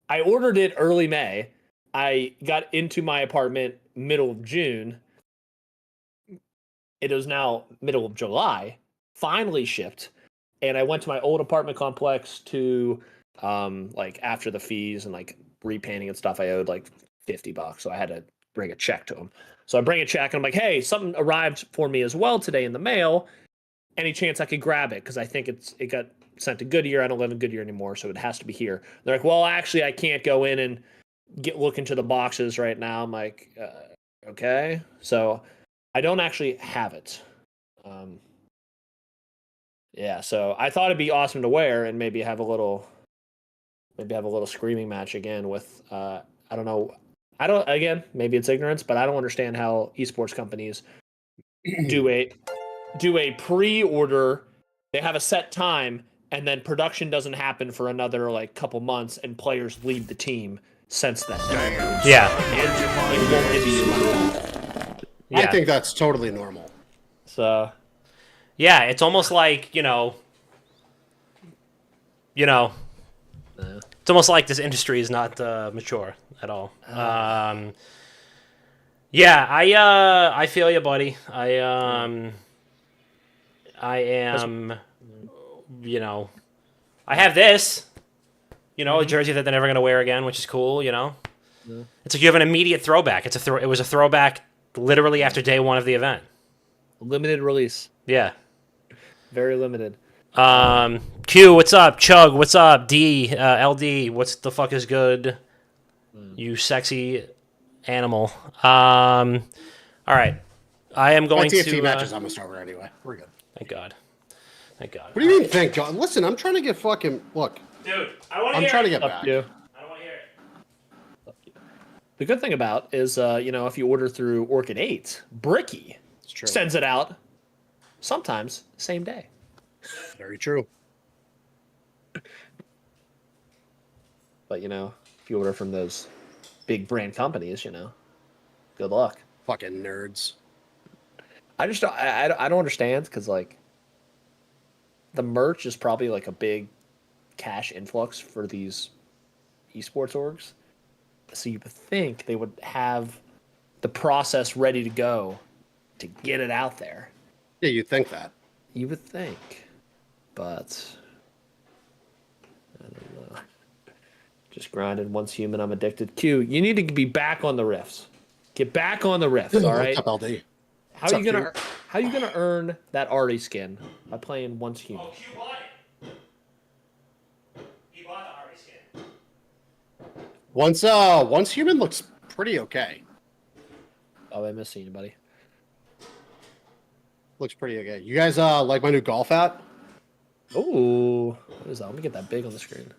I ordered it early May. I got into my apartment middle of June. It is now middle of July. Finally shipped, and I went to my old apartment complex to like after the fees and like repainting and stuff. I owed like $50, so I had to bring a check to him. So I bring a check, and I'm like, "Hey, something arrived for me as well today in the mail. Any chance I could grab it? Because I think it got sent to Goodyear. I don't live in Goodyear anymore, so it has to be here." They're like, "Well, actually, I can't go in and look into the boxes right now." I'm like, "Okay." So I don't actually have it. Yeah, so I thought it'd be awesome to wear and maybe have a little screaming match again with I don't know. I don't again, maybe it's ignorance, but I don't understand how esports companies do a pre-order. They have a set time and then production doesn't happen for another like couple months and players leave the team since then. Yeah. I think that's totally normal. So yeah, it's almost like, it's almost like this industry is not mature at all. Yeah, I feel you, buddy. I am, I have this, a jersey that they're never gonna wear again, which is cool. It's like you have an immediate throwback. It was a throwback literally after day one of the event. limited release. Yeah. Very limited. Q, what's up? Chug, what's up? D, LD, what's the fuck is good? You sexy animal. All right. I am going to... TFT match is almost over anyway. We're good. Thank God. Thank God. What do you mean, thank God? Listen, I'm trying to get fucking... Look. Dude, I want to I'm trying to get back. I don't want to hear it. The good thing about is, if you order through Orchid 8, Bricky sends it out sometimes same day. Very true. But, if you order from those big brand companies, good luck. Fucking nerds. I don't understand because, like, the merch is probably, like, a big cash influx for these esports orgs. So you would think they would have the process ready to go to get it out there. Yeah, you'd think that. You would think. But I don't know. Just grinding. Once human, I'm addicted. Q, you need to be back on the riffs. Get back on the riffs, all right? What's up, LD? How are you gonna earn that Ari skin by playing once human? Oh, Q bought it. He bought the Ari skin. Once human looks pretty okay. Oh, I missed seeing you, buddy. Looks pretty okay. You guys like my new golf hat? Ooh, what is that? Let me get that big on the screen.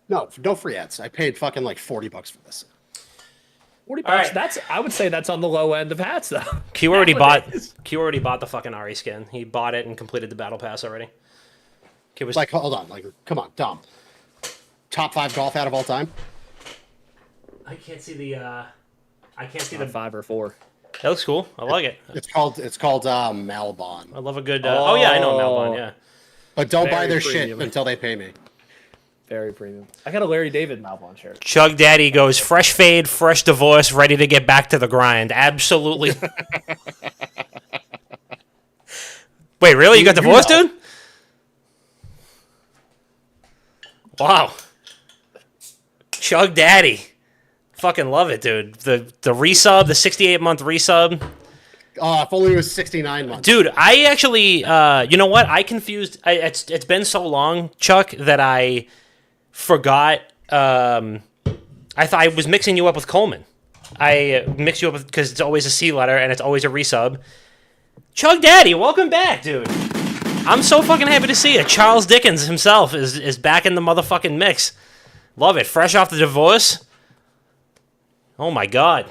No free ads. I paid fucking like $40 for this. $40. Right. I would say that's on the low end of hats, though. Q already bought the fucking Ari skin. He bought it and completed the battle pass already. Q was Like, hold on, like, come on, Dom. Top 5 golf hat of all time? I can't see the 5 or 4. That looks cool. I like it. It's called Malbon. I love a good oh yeah, I know Malbon, yeah. But don't buy Very their premium. shit until they pay me. Very premium. I got a Larry David Malbon shirt. Chug Daddy goes fresh fade, fresh divorce, ready to get back to the grind. Absolutely. Wait, really? You got divorced, dude? Wow. Chug Daddy. Fucking love it, dude. The resub, the 68-month resub. If only it was 69 months. Dude, I actually, you know what? I confused. It's been so long, Chuck, that I forgot. I thought I was mixing you up with Coleman. I mixed you up because it's always a C letter and it's always a resub. Chug Daddy, welcome back, dude. I'm so fucking happy to see it. Charles Dickens himself is back in the motherfucking mix. Love it. Fresh off the divorce. Oh my God.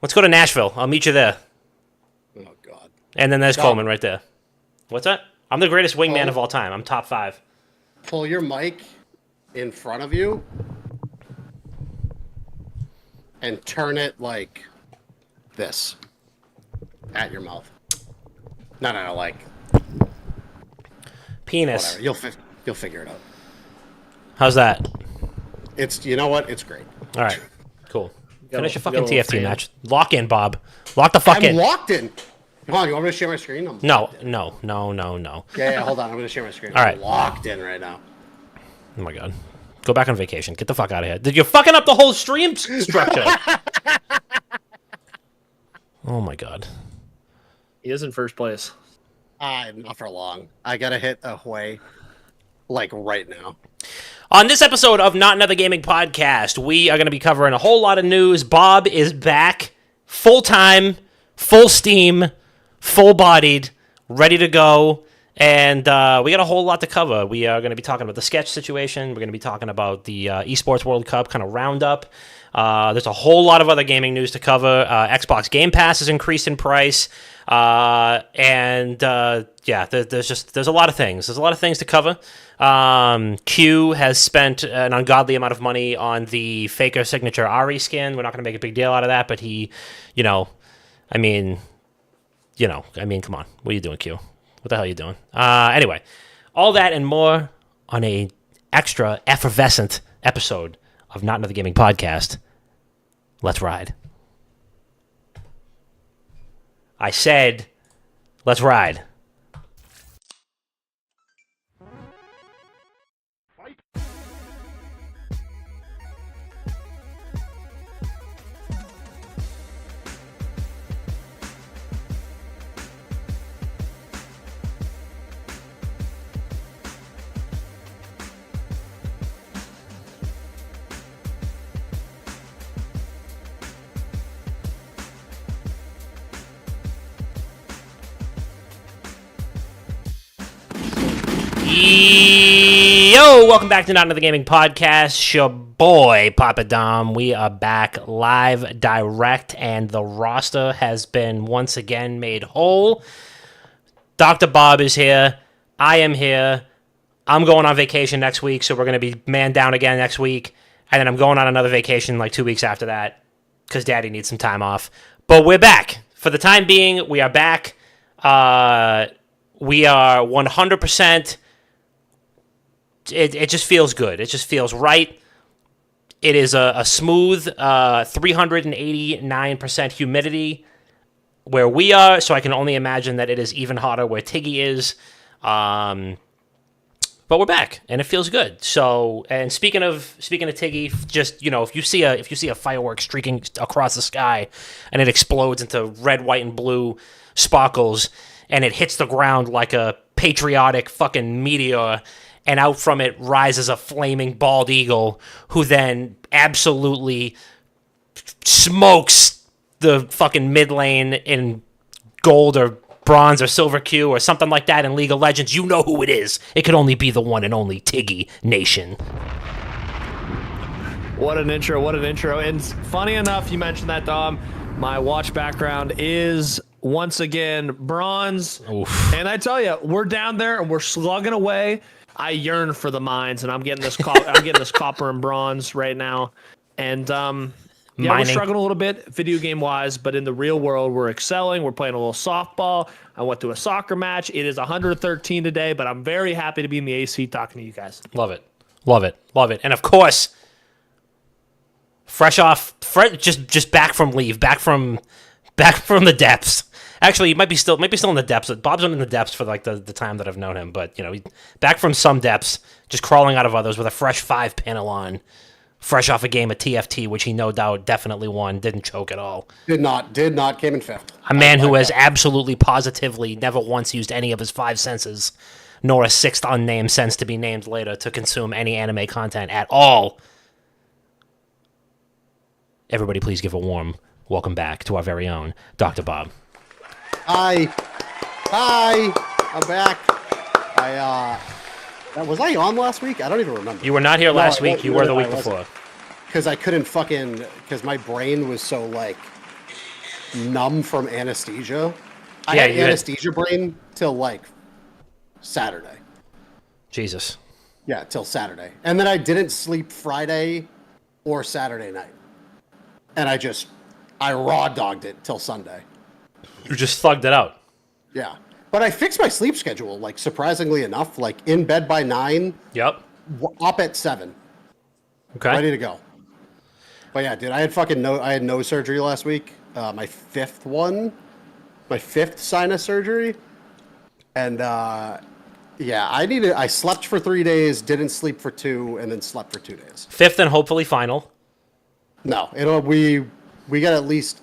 Let's go to Nashville. I'll meet you there. Oh God. And then there's Coleman right there. What's that? I'm the greatest wingman of all time. I'm top 5. Pull your mic in front of you and turn it like this at your mouth. No, like penis. whatever. You'll figure it out. How's that? It's you know what? It's great. All right, cool. Finish your got a fucking little TFT fan. match. Lock in, Bob. Lock the fuck I'm in. locked in. Come on, you want me to share my screen? I'm No, locked in. no. Yeah, hold on. I'm going to share my screen. All I'm right. locked in right now. Oh my god. Go back on vacation. Get the fuck out of here. Did you fucking up the whole stream structure? Oh my god. He is in first place. Not for long. I got to hit Ahoy, like, right now. On this episode of Not Another Gaming Podcast, we are going to be covering a whole lot of news. Bob is back, full-time, full steam, full-bodied, ready to go, and we got a whole lot to cover. We are going to be talking about the sketch situation. We're going to be talking about the Esports World Cup kind of roundup. There's a whole lot of other gaming news to cover. Xbox Game Pass has increased in price. Yeah, there's a lot of things. There's a lot of things to cover. Q has spent an ungodly amount of money on the Faker signature Ari skin. We're not going to make a big deal out of that, but he, come on. What are you doing, Q? What the hell are you doing? Anyway, all that and more on a extra effervescent episode of Not Another Gaming Podcast. Let's ride. I said, let's ride. Yo, welcome back to Not Another Gaming Podcast. Your boy, Papa Dom. We are back live, direct, and the roster has been once again made whole. Dr. Bob is here. I am here. I'm going on vacation next week, so we're going to be man down again next week. And then I'm going on another vacation like 2 weeks after that because Daddy needs some time off. But we're back. For the time being, we are back. We are 100%. It just feels good. It just feels right. It is a smooth 389% humidity where we are, so I can only imagine that it is even hotter where Tiggy is. But we're back, and it feels good. So, and speaking of Tiggy, just if you see a firework streaking across the sky, and it explodes into red, white, and blue sparkles, and it hits the ground like a patriotic fucking meteor. And out from it rises a flaming bald eagle who then absolutely smokes the fucking mid lane in gold or bronze or silver Q or something like that in League of Legends. You know who it is. It could only be the one and only Tiggy Nation. What an intro. And funny enough, you mentioned that, Dom. My watch background is once again bronze. Oof. And I tell you, we're down there and we're slugging away. I yearn for the mines, and I'm getting this copper and bronze right now. And we're struggling a little bit video game wise, but in the real world, we're excelling. We're playing a little softball. I went to a soccer match. It is 113 today, but I'm very happy to be in the AC talking to you guys. Love it. And of course, just back from leave, back from the depths. Actually, he might be still in the depths. Bob's been in the depths for like the time that I've known him, but he's back from some depths, just crawling out of others with a fresh 5 panel on, fresh off a game of TFT, which he no doubt definitely won. Didn't choke at all. Did not. Came in fifth. A man who has absolutely positively never once used any of his 5 senses, nor a 6th unnamed sense to be named later to consume any anime content at all. Everybody, please give a warm welcome back to our very own Dr. Bob. Hi, I'm back. Was I on last week? I don't even remember. You were not here last week. You were the week before. Because I couldn't because my brain was so like numb from anesthesia. I had anesthesia brain till like Saturday. Jesus. Yeah, till Saturday. And then I didn't sleep Friday or Saturday night. And I raw dogged it till Sunday. You just thugged it out. Yeah. But I fixed my sleep schedule, like, surprisingly enough, like, in bed by 9. Yep. Up at 7. Okay. Ready to go. But yeah, dude, I had nose surgery last week. My fifth sinus surgery. And yeah, I slept for 3 days, didn't sleep for 2, and then slept for 2 days. Fifth and hopefully final. No, we get at least.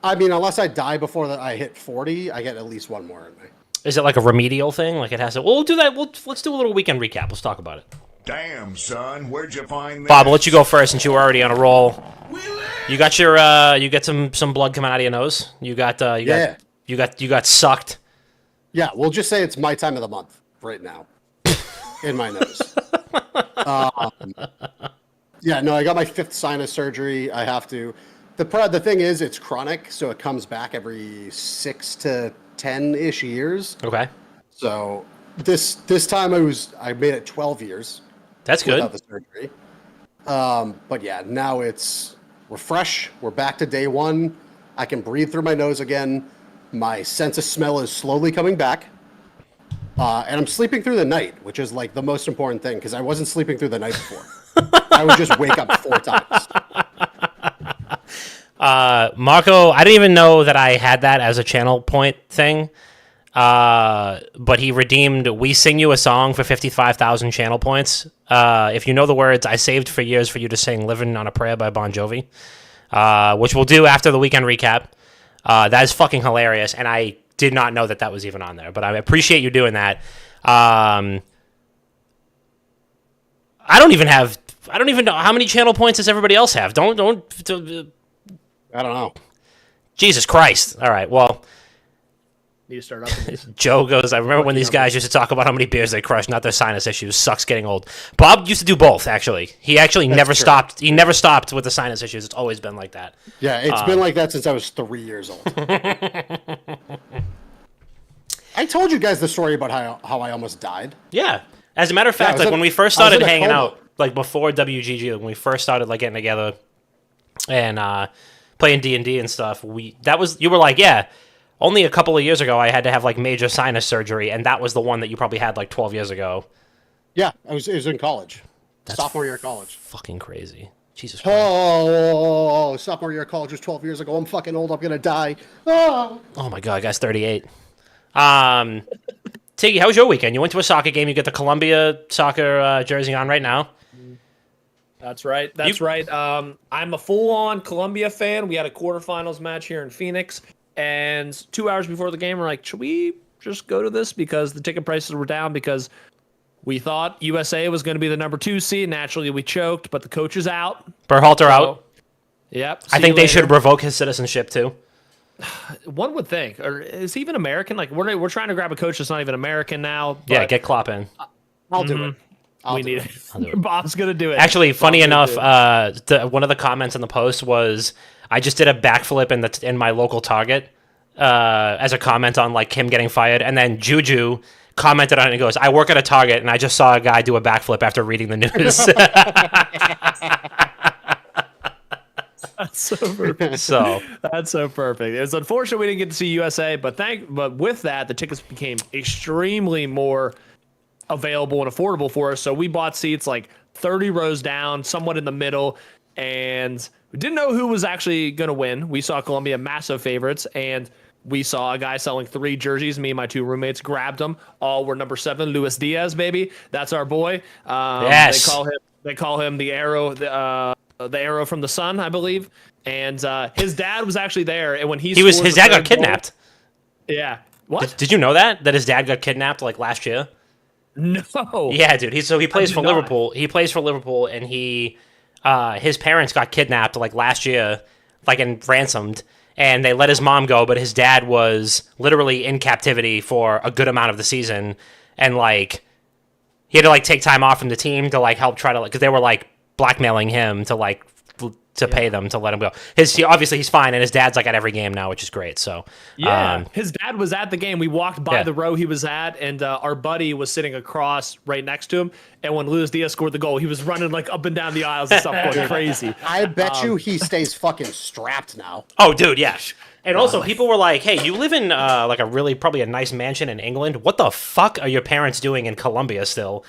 I mean, unless I die before that I hit 40, I get at least one more in me. Is it like a remedial thing? Like it has to. We'll do that. Let's do a little weekend recap. Let's talk about it. Damn, son, where'd you find this? Bob, I'll let you go first since you were already on a roll. You got you got some blood coming out of your nose. You got sucked. Yeah, we'll just say it's my time of the month right now in my nose. Yeah, no, I got my 5th sinus surgery. I have to. The thing is, it's chronic, so it comes back every 6 to 10-ish years. Okay. So this time I made it 12 years. That's good. Without the surgery. But yeah, now we're fresh. We're back to day 1. I can breathe through my nose again. My sense of smell is slowly coming back. And I'm sleeping through the night, which is like the most important thing because I wasn't sleeping through the night before. I would just wake up 4 times. Marco, I didn't even know that I had that as a channel point thing. But he redeemed "We Sing You a Song" for 55,000 channel points. If you know the words, I saved for years for you to sing "Living on a Prayer" by Bon Jovi, which we'll do after the weekend recap. That is fucking hilarious, and I did not know that was even on there, but I appreciate you doing that. I don't even know how many channel points does everybody else have. I don't know. Jesus Christ. All right, well, Need to start up. Joe goes, I remember when these guys used to talk about how many beers they crushed, not their sinus issues. Sucks getting old. Bob used to do both, actually. He actually never stopped. He never stopped with the sinus issues. It's always been like that. Yeah, it's been like that since I was 3 years old. I told you guys the story about how I almost died. Yeah. As a matter of fact, when we first started hanging out, like before WGG, when we first started like getting together and playing D&D and stuff, you were like, yeah, only a couple of years ago I had to have like major sinus surgery, and that was the one that you probably had like 12 years ago. Yeah, it was in college. Sophomore year of college. Fucking crazy. Jesus Christ. Oh, sophomore year of college was 12 years ago. I'm fucking old. I'm going to die. Oh my God, guy's 38. Tiggy, how was your weekend? You went to a soccer game. You get the Columbia soccer jersey on right now. That's right. I'm a full-on Columbia fan. We had a quarterfinals match here in Phoenix, and 2 hours before the game, we're like, should we just go to this? Because the ticket prices were down because we thought USA was going to be the number 2 seed. Naturally, we choked, but the coach is out. Berhalter out. Yep. I think they should revoke his citizenship, too. One would think. Or is he even American? Like, we're trying to grab a coach that's not even American now. Yeah, get Klopp in. I'll do it. We need it. Bob's going to do it. Actually, funny enough, one of the comments on the post was, I just did a backflip in my local Target as a comment on like him getting fired. And then Juju commented on it and goes, I work at a Target and I just saw a guy do a backflip after reading the news. That's so perfect. That's so perfect. It's unfortunate we didn't get to see USA, but with that, the tickets became extremely more available and affordable for us. So we bought seats like 30 rows down, somewhat in the middle, and we didn't know who was actually going to win. We saw Columbia massive favorites, and we saw a guy selling 3 jerseys. Me and my 2 roommates grabbed them. All were number 7, Luis Diaz, baby. That's our boy. Yes. They call him the Arrow. The Arrow from the Sun, I believe, and his dad was actually there. And when his dad got kidnapped. Yeah. What? Did you know that his dad got kidnapped like last year? No. Yeah, dude. He plays for Liverpool. He plays for Liverpool, and his parents got kidnapped like last year, like and ransomed, and they let his mom go, but his dad was literally in captivity for a good amount of the season, and like he had to like take time off from the team to like help try to like because they were like blackmailing him to like pay them to let him go. Obviously he's fine, and his dad's like at every game now, which is great. So yeah, his dad was at the game. We walked by the row he was at, and our buddy was sitting across right next to him. And when Luis Diaz scored the goal, he was running like up and down the aisles and stuff, going crazy. I bet you he stays fucking strapped now. Oh, dude, yeah. And also, people were like, "Hey, you live in like probably a nice mansion in England. What the fuck are your parents doing in Colombia still?"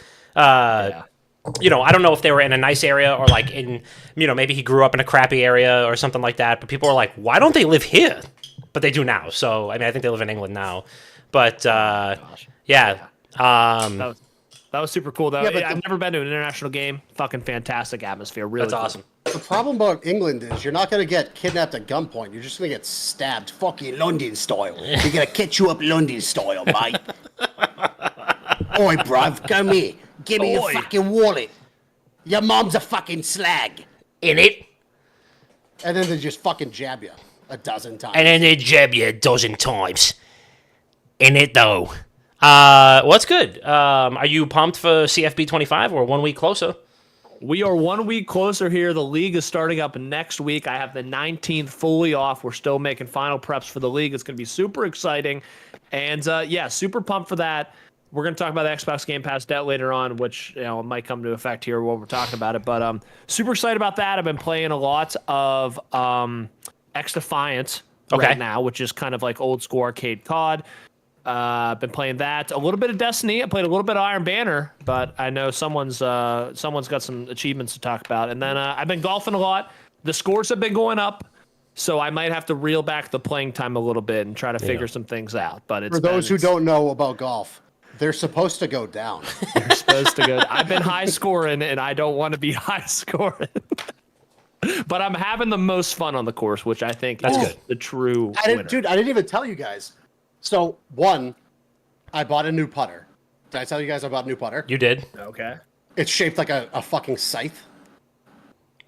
I don't know if they were in a nice area or like in, maybe he grew up in a crappy area or something like that. But people are like, why don't they live here? But they do now. So, I mean, I think they live in England now. But, yeah. That was super cool, though. Yeah, but I've never been to an international game. Fucking fantastic atmosphere. Really That's cool. awesome. The problem about England is you're not going to get kidnapped at gunpoint. You're just going to get stabbed fucking London style. We're going to catch you up London style, mate. Oi, bruv, come here. Give me your fucking wallet. Your mom's a fucking slag. In it. And then they just fucking jab you a dozen times. And then they jab you a dozen times. In it, though. Well, that's good. Are you pumped for CFB 25 or 1 week closer? We are 1 week closer here. The league is starting up next week. I have the 19th fully off. We're still making final preps for the league. It's going to be super exciting. And yeah, super pumped for that. We're going to talk about the Xbox Game Pass debt later on, which might come to effect here while we're talking about it. But super excited about that. I've been playing a lot of X Defiant right now, which is kind of like old school arcade COD. I've been playing that, a little bit of Destiny. I played a little bit of Iron Banner, but I know someone's got some achievements to talk about. And then I've been golfing a lot. The scores have been going up, so I might have to reel back the playing time a little bit and try to figure some things out. But it's for those who don't know about golf, they're supposed to go down. They're supposed to go. I've been high scoring, and I don't want to be high scoring. But I'm having the most fun on the course, which I think is good. The true winner. Dude, I didn't even tell you guys. So, one, I bought a new putter. Did I tell you guys about new putter? You did. Okay. It's shaped like a fucking scythe.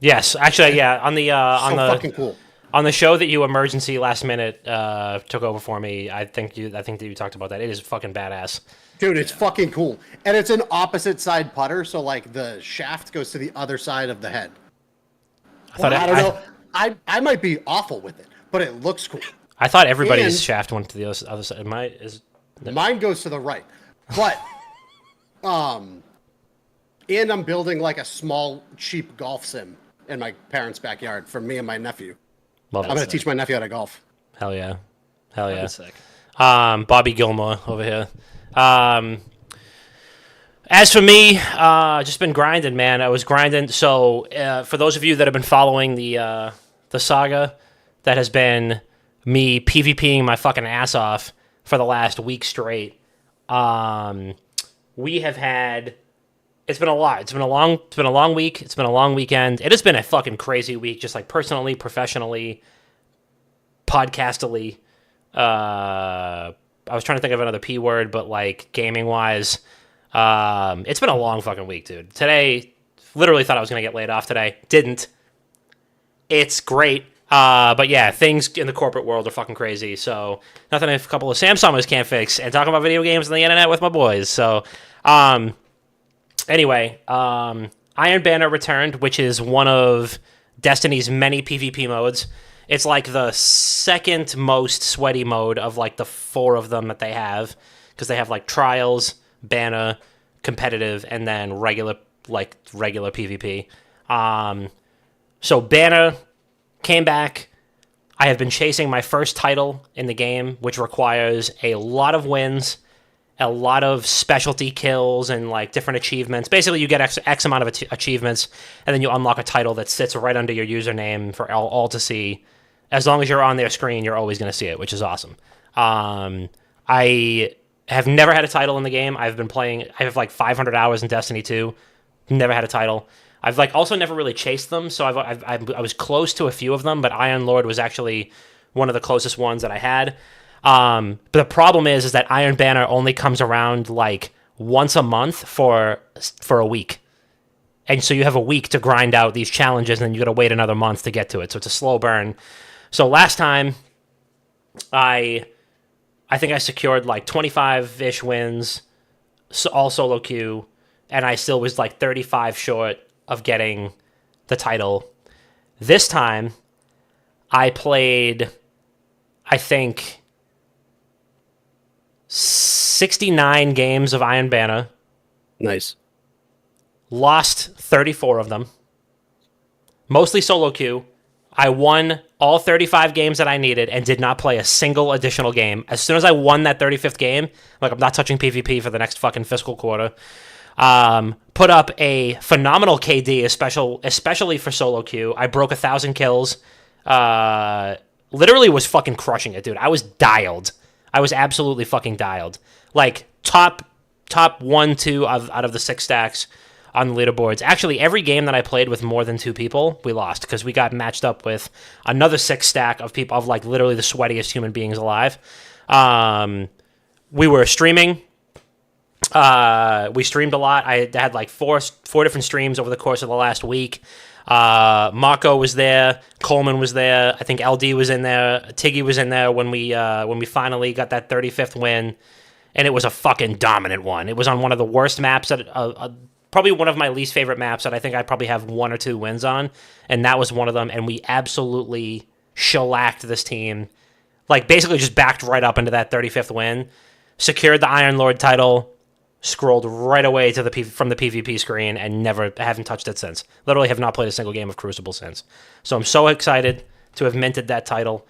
Yes, actually, yeah. On the fucking cool. On the show that you emergency last minute took over for me, I think that you talked about that. It is fucking badass. Dude, it's fucking cool. And it's an opposite side putter, so like the shaft goes to the other side of the head. I don't know. I might be awful with it, but it looks cool. I thought everybody's shaft went to the other side. Mine goes to the right. But and I'm building like a small cheap golf sim in my parents' backyard for me and my nephew. Love it. I'm going to teach my nephew how to golf. Hell yeah. Hell yeah. That's sick. Bobby Gilmore over here. As for me, just been grinding, man. I was grinding. So for those of you that have been following the saga, that has been me PvPing my fucking ass off for the last week straight. We have had. It's been a lot. It's been a long week. It's been a long weekend. It has been a fucking crazy week, just like personally, professionally, podcastily. I was trying to think of another P word, but like gaming wise, it's been a long fucking week, dude. Today, literally thought I was gonna get laid off today. Didn't. It's great. But yeah, things in the corporate world are fucking crazy. So nothing if a couple of Samsungers can't fix, and talking about video games on the internet with my boys. So, anyway, Iron Banner returned, which is one of Destiny's many PvP modes. It's like the second most sweaty mode of like the four of them that they have, because they have like Trials, Banner, Competitive, and then regular PvP. So Banner came back. I have been chasing my first title in the game, which requires a lot of wins, a lot of specialty kills, and like different achievements. Basically, you get X amount of achievements, and then you unlock a title that sits right under your username for all to see. As long as you're on their screen, you're always going to see it, which is awesome. I have never had a title in the game. I've been playing. I have like 500 hours in Destiny 2. Never had a title. I've like also never really chased them, so I was close to a few of them, but Iron Lord was actually one of the closest ones that I had. But the problem is that Iron Banner only comes around like once a month for a week. And so you have a week to grind out these challenges, and then you got to wait another month to get to it. So it's a slow burn. So last time, I think I secured like 25-ish wins, all solo queue, and I still was like 35 short of getting the title. This time, I played, I think, 69 games of Iron Banner. Nice. Lost 34 of them. Mostly solo queue. I won all 35 games that I needed and did not play a single additional game. As soon as I won that 35th game, like I'm not touching PvP for the next fucking fiscal quarter. Put up a phenomenal KD, especially for solo queue. I broke 1,000 kills. Literally was fucking crushing it, dude. I was dialed. I was absolutely fucking dialed. Like top 1, 2 out of the 6 stacks on the leaderboards. Actually, every game that I played with more than 2 people, we lost because we got matched up with another 6 stack of people, of like literally the sweatiest human beings alive. We were streaming. We streamed a lot. I had like four different streams over the course of the last week. Marco was there. Coleman was there. I think LD was in there. Tiggy was in there when we finally got that 35th win, and it was a fucking dominant one. It was on one of the worst maps probably one of my least favorite maps that I think I probably have 1 or 2 wins on, and that was one of them. And we absolutely shellacked this team, like basically just backed right up into that 35th win, secured the Iron Lord title. Scrolled right away to from the PvP screen and haven't touched it since. Literally have not played a single game of Crucible since. So I'm so excited to have minted that title.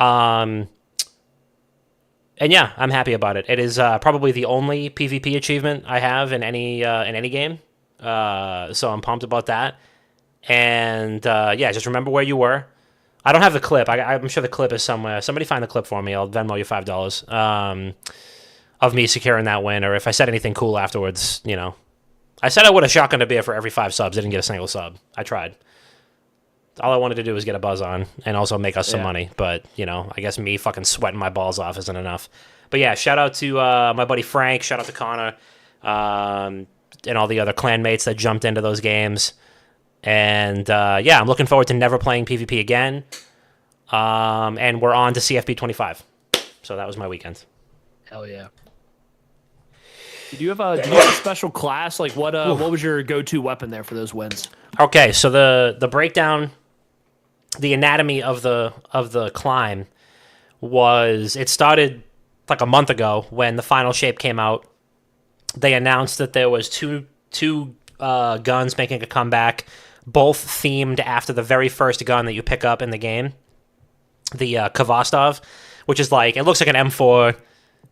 And yeah, I'm happy about it. It is probably the only PvP achievement I have in any game. So I'm pumped about that. And yeah, just remember where you were. I don't have the clip. I'm sure the clip is somewhere. Somebody find the clip for me. I'll Venmo you $5. Of me securing that win, or if I said anything cool afterwards, you know. I said I would have shotgunned a beer for every 5 subs. I didn't get a single sub. I tried. All I wanted to do was get a buzz on and also make us some money. But, you know, I guess me fucking sweating my balls off isn't enough. But yeah, shout out to my buddy Frank. Shout out to Connor. And all the other clan mates that jumped into those games. And yeah, I'm looking forward to never playing PvP again. And we're on to CFP 25. So that was my weekend. Hell yeah. Did you have a special class? Like what was your go-to weapon there for those wins? Okay, so the breakdown, the anatomy of the climb was, it started like a month ago when the final shape came out. They announced that there was two guns making a comeback, both themed after the very first gun that you pick up in the game, the Kvostov, which is like, it looks like an M4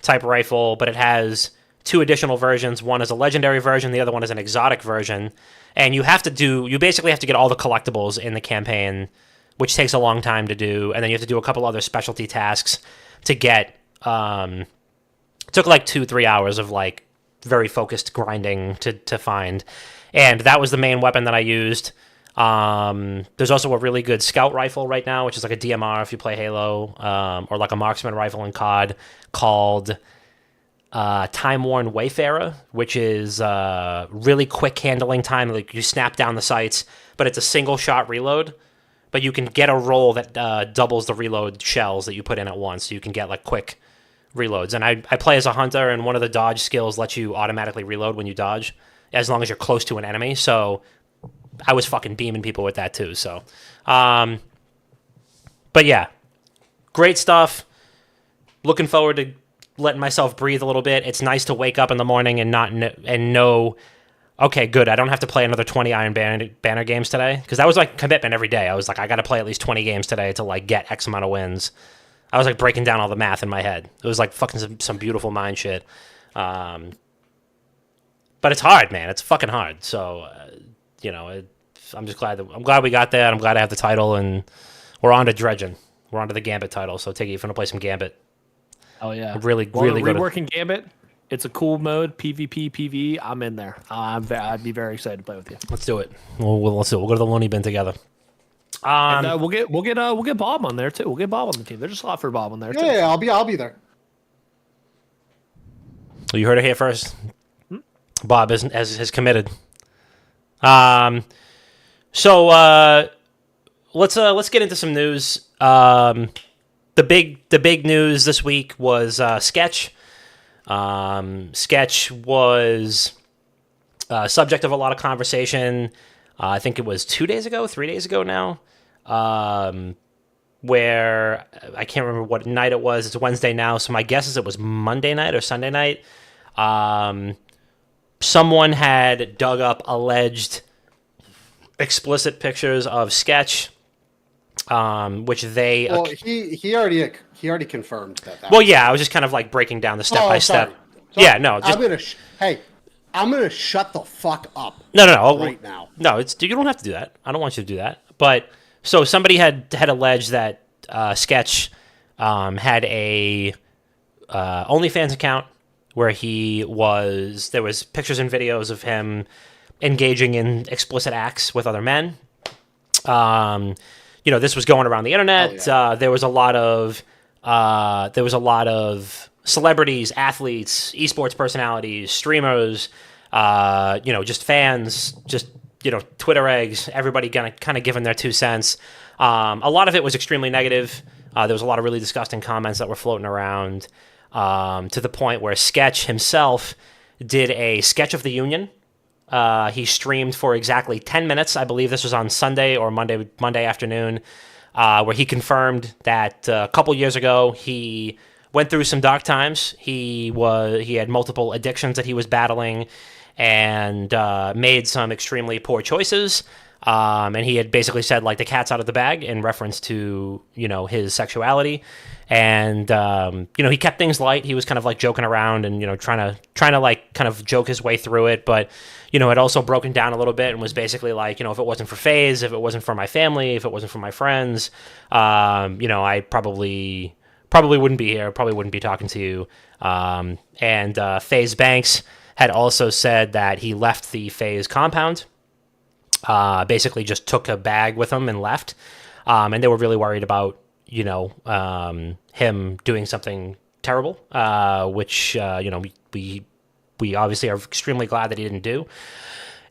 type rifle, but it has 2 additional versions. One is a legendary version, the other one is an exotic version. And you basically have to get all the collectibles in the campaign, which takes a long time to do. And then you have to do a couple other specialty tasks to get, took like 2-3 hours of like very focused grinding to find. And that was the main weapon that I used. There's also a really good scout rifle right now, which is like a DMR if you play Halo, or like a marksman rifle in COD called Time Worn Wayfarer, which is really quick handling time. Like you snap down the sights, but it's a single shot reload. But you can get a roll that doubles the reload shells that you put in at once, so you can get like quick reloads. And I play as a hunter, and one of the dodge skills lets you automatically reload when you dodge, as long as you're close to an enemy. So I was fucking beaming people with that too. So, but yeah, great stuff. Looking forward to letting myself breathe a little bit. It's nice to wake up in the morning and know, okay, good, I don't have to play another 20 Iron Banner games today, because that was like commitment every day. I was like, I got to play at least 20 games today to like get X amount of wins. I was like breaking down all the math in my head. It was like fucking some beautiful mind shit. But it's hard, man. It's fucking hard. So, you know, I'm just glad we got there. I'm glad I have the title, and we're on to dredging. We're on to the Gambit title. So, Tiggy, if you want to play some Gambit. Oh yeah, really good. Reworking Gambit. It's a cool mode. PvP, PvE. I'm in there. I'd be very excited to play with you. Let's do it. Let's do it. We'll go to the Looney Bin together. And, we'll get Bob on there too. We'll get Bob on the team. There's a slot for Bob on there too. Yeah, I'll be there. Well, you heard it here first. Bob has committed. So let's get into some news. The big news this week was Sketch. Sketch was subject of a lot of conversation. I think it was 3 days ago now, where I can't remember what night it was. It's Wednesday now, so my guess is it was Monday night or Sunday night. Someone had dug up alleged explicit pictures of Sketch, which they... Well, he already confirmed that. Well, yeah, I was just kind of like breaking down the step by step. Sorry. Yeah, no. Just... Hey, I'm gonna shut the fuck up. No. Right now. No, you don't have to do that. I don't want you to do that. But so somebody had alleged that Sketch had a OnlyFans account where there was pictures and videos of him engaging in explicit acts with other men. This was going around the internet. Oh, yeah. There was a lot of celebrities, athletes, esports personalities, streamers, just fans, Twitter eggs, everybody kind of giving their 2 cents. A lot of it was extremely negative. There was a lot of really disgusting comments that were floating around, to the point where Sketch himself did a sketch of the union. He streamed for exactly 10 minutes. I believe this was on Sunday or Monday afternoon, where he confirmed that a couple years ago he went through some dark times. He had multiple addictions that he was battling, and made some extremely poor choices. And he had basically said, like, the cat's out of the bag in reference to, his sexuality. And, he kept things light. He was kind of like joking around and, trying to like kind of joke his way through it. But, had also broken down a little bit and was basically like, if it wasn't for FaZe, if it wasn't for my family, if it wasn't for my friends, I probably wouldn't be here, probably wouldn't be talking to you. And FaZe Banks had also said that he left the FaZe compound, basically just took a bag with him and left. And they were really worried about, him doing something terrible, which, we obviously are extremely glad that he didn't do.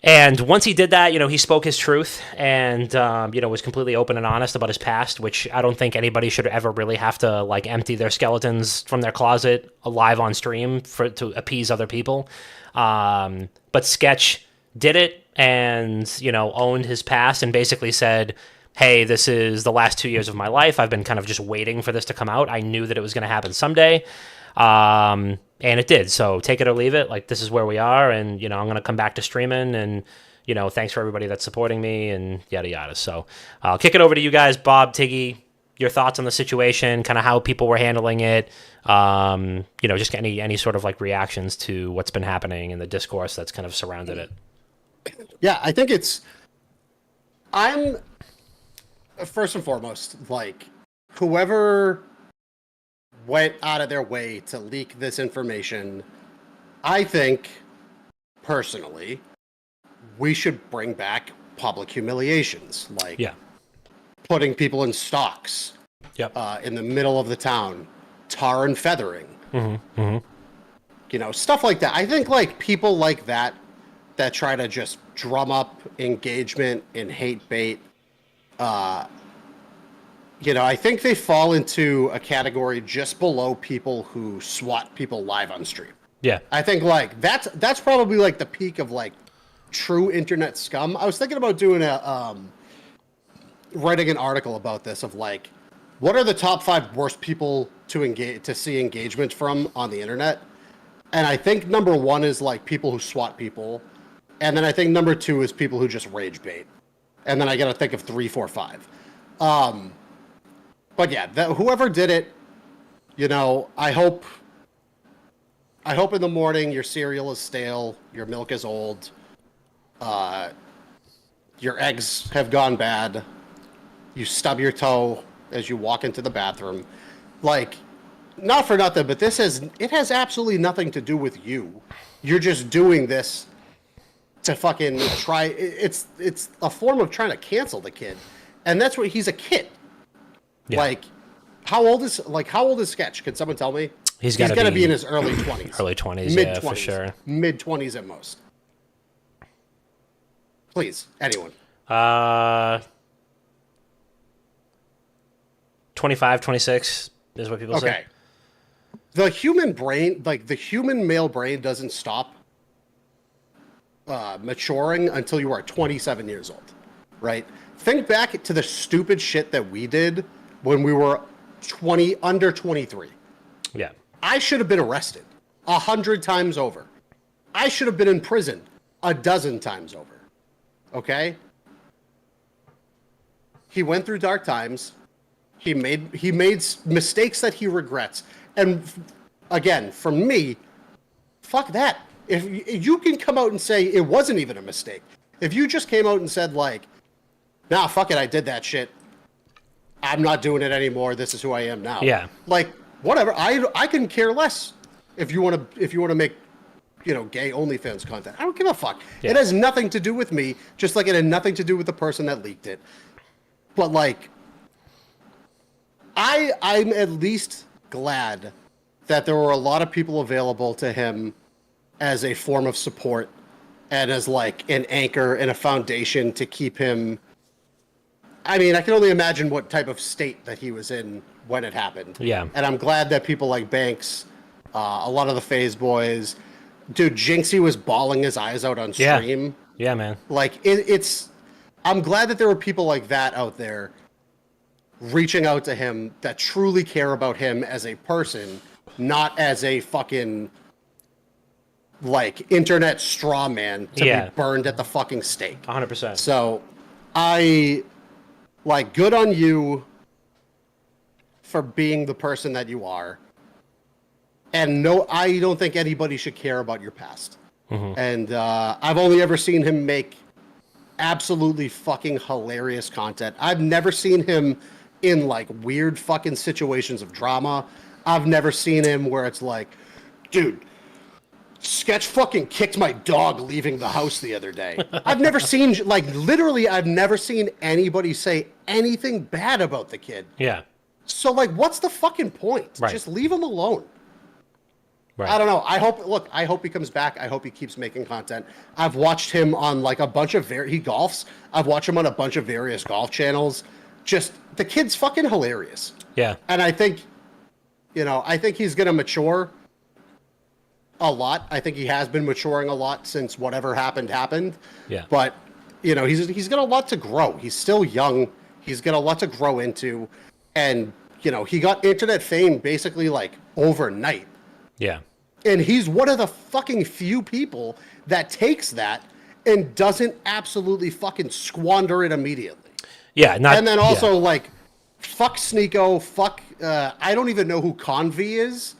And once he did that, he spoke his truth and, was completely open and honest about his past, which I don't think anybody should ever really have to, like, empty their skeletons from their closet live on stream to appease other people. But Sketch did it and, owned his past and basically said, hey, this is the last 2 years of my life. I've been kind of just waiting for this to come out. I knew that it was going to happen someday. And it did. So take it or leave it. Like, this is where we are. And, I'm going to come back to streaming and, thanks for everybody that's supporting me and yada, yada. So I'll kick it over to you guys. Bob, Tiggy, your thoughts on the situation, kind of how people were handling it. Just any sort of like reactions to what's been happening and the discourse that's kind of surrounded it. Yeah, I think I'm first and foremost, like, whoever went out of their way to leak this information, I think, personally, we should bring back public humiliations, like putting people in stocks in the middle of the town, tar and feathering, stuff like that. I think, like, people like that try to just drum up engagement and hate bait, I think they fall into a category just below people who swat people live on stream. Yeah. I think, like, that's probably, like, the peak of, like, true internet scum. I was thinking about doing writing an article about this of, like, what are the top 5 worst people to see engagement from on the internet? And I think number 1 is, like, people who swat people. And then I think number 2 is people who just rage bait. And then I got to think of 3, 4, 5. But yeah, whoever did it, I hope in the morning your cereal is stale, your milk is old, your eggs have gone bad, you stub your toe as you walk into the bathroom. Like, not for nothing, but it has absolutely nothing to do with you. You're just doing this to fucking try. It's a form of trying to cancel the kid, and that's what he's a kid. Yeah. Like, how old is Sketch? Can someone tell me? He's got to be in his early 20s. Early 20s, mid-20s, yeah, for sure. Mid-20s at most. Please, anyone. 25, 26 is what people say. Okay. The human brain, like, the human male brain doesn't stop maturing until you are 27 years old, right? Think back to the stupid shit that we did when we were under 23. Yeah. I should have been arrested 100 times over. I should have been in prison 12 times over. Okay? He went through dark times. He made mistakes that he regrets. And again, from me, fuck that. if you can come out and say it wasn't even a mistake. If you just came out and said like, nah, fuck it, I did that shit. I'm not doing it anymore. This is who I am now. Yeah. Like, whatever. I can care less if you want to make, gay OnlyFans content. I don't give a fuck. Yeah. It has nothing to do with me, just like it had nothing to do with the person that leaked it. But like, I'm at least glad that there were a lot of people available to him as a form of support and as like an anchor and a foundation to keep him. I mean, I can only imagine what type of state that he was in when it happened. Yeah. And I'm glad that people like Banks, a lot of the FaZe boys, dude, Jinxie was bawling his eyes out on stream. Yeah, man. Like, I'm glad that there were people like that out there reaching out to him that truly care about him as a person, not as a fucking, like, internet straw man to be burned at the fucking stake. 100%. So, good on you for being the person that you are. And no, I don't think anybody should care about your past. Mm-hmm. And I've only ever seen him make absolutely fucking hilarious content. I've never seen him in like weird fucking situations of drama. I've never seen him where it's like, dude, Sketch fucking kicked my dog leaving the house the other day. I've never seen, like, literally, I've never seen anybody say anything bad about the kid. Yeah. So, like, what's the fucking point? Right. Just leave him alone. Right. I don't know. I hope he comes back. I hope he keeps making content. I've watched him on, like, a bunch of, he golfs. I've watched him on a bunch of various golf channels. Just, the kid's fucking hilarious. Yeah. And I think, I think he's going to mature a lot. I think he has been maturing a lot since whatever happened. Yeah. But, he's got a lot to grow. He's still young. He's got a lot to grow into. And, he got internet fame basically like overnight. Yeah. And he's one of the fucking few people that takes that and doesn't absolutely fucking squander it immediately. Yeah. And then also like, fuck Sneeko, fuck, I don't even know who Convy is.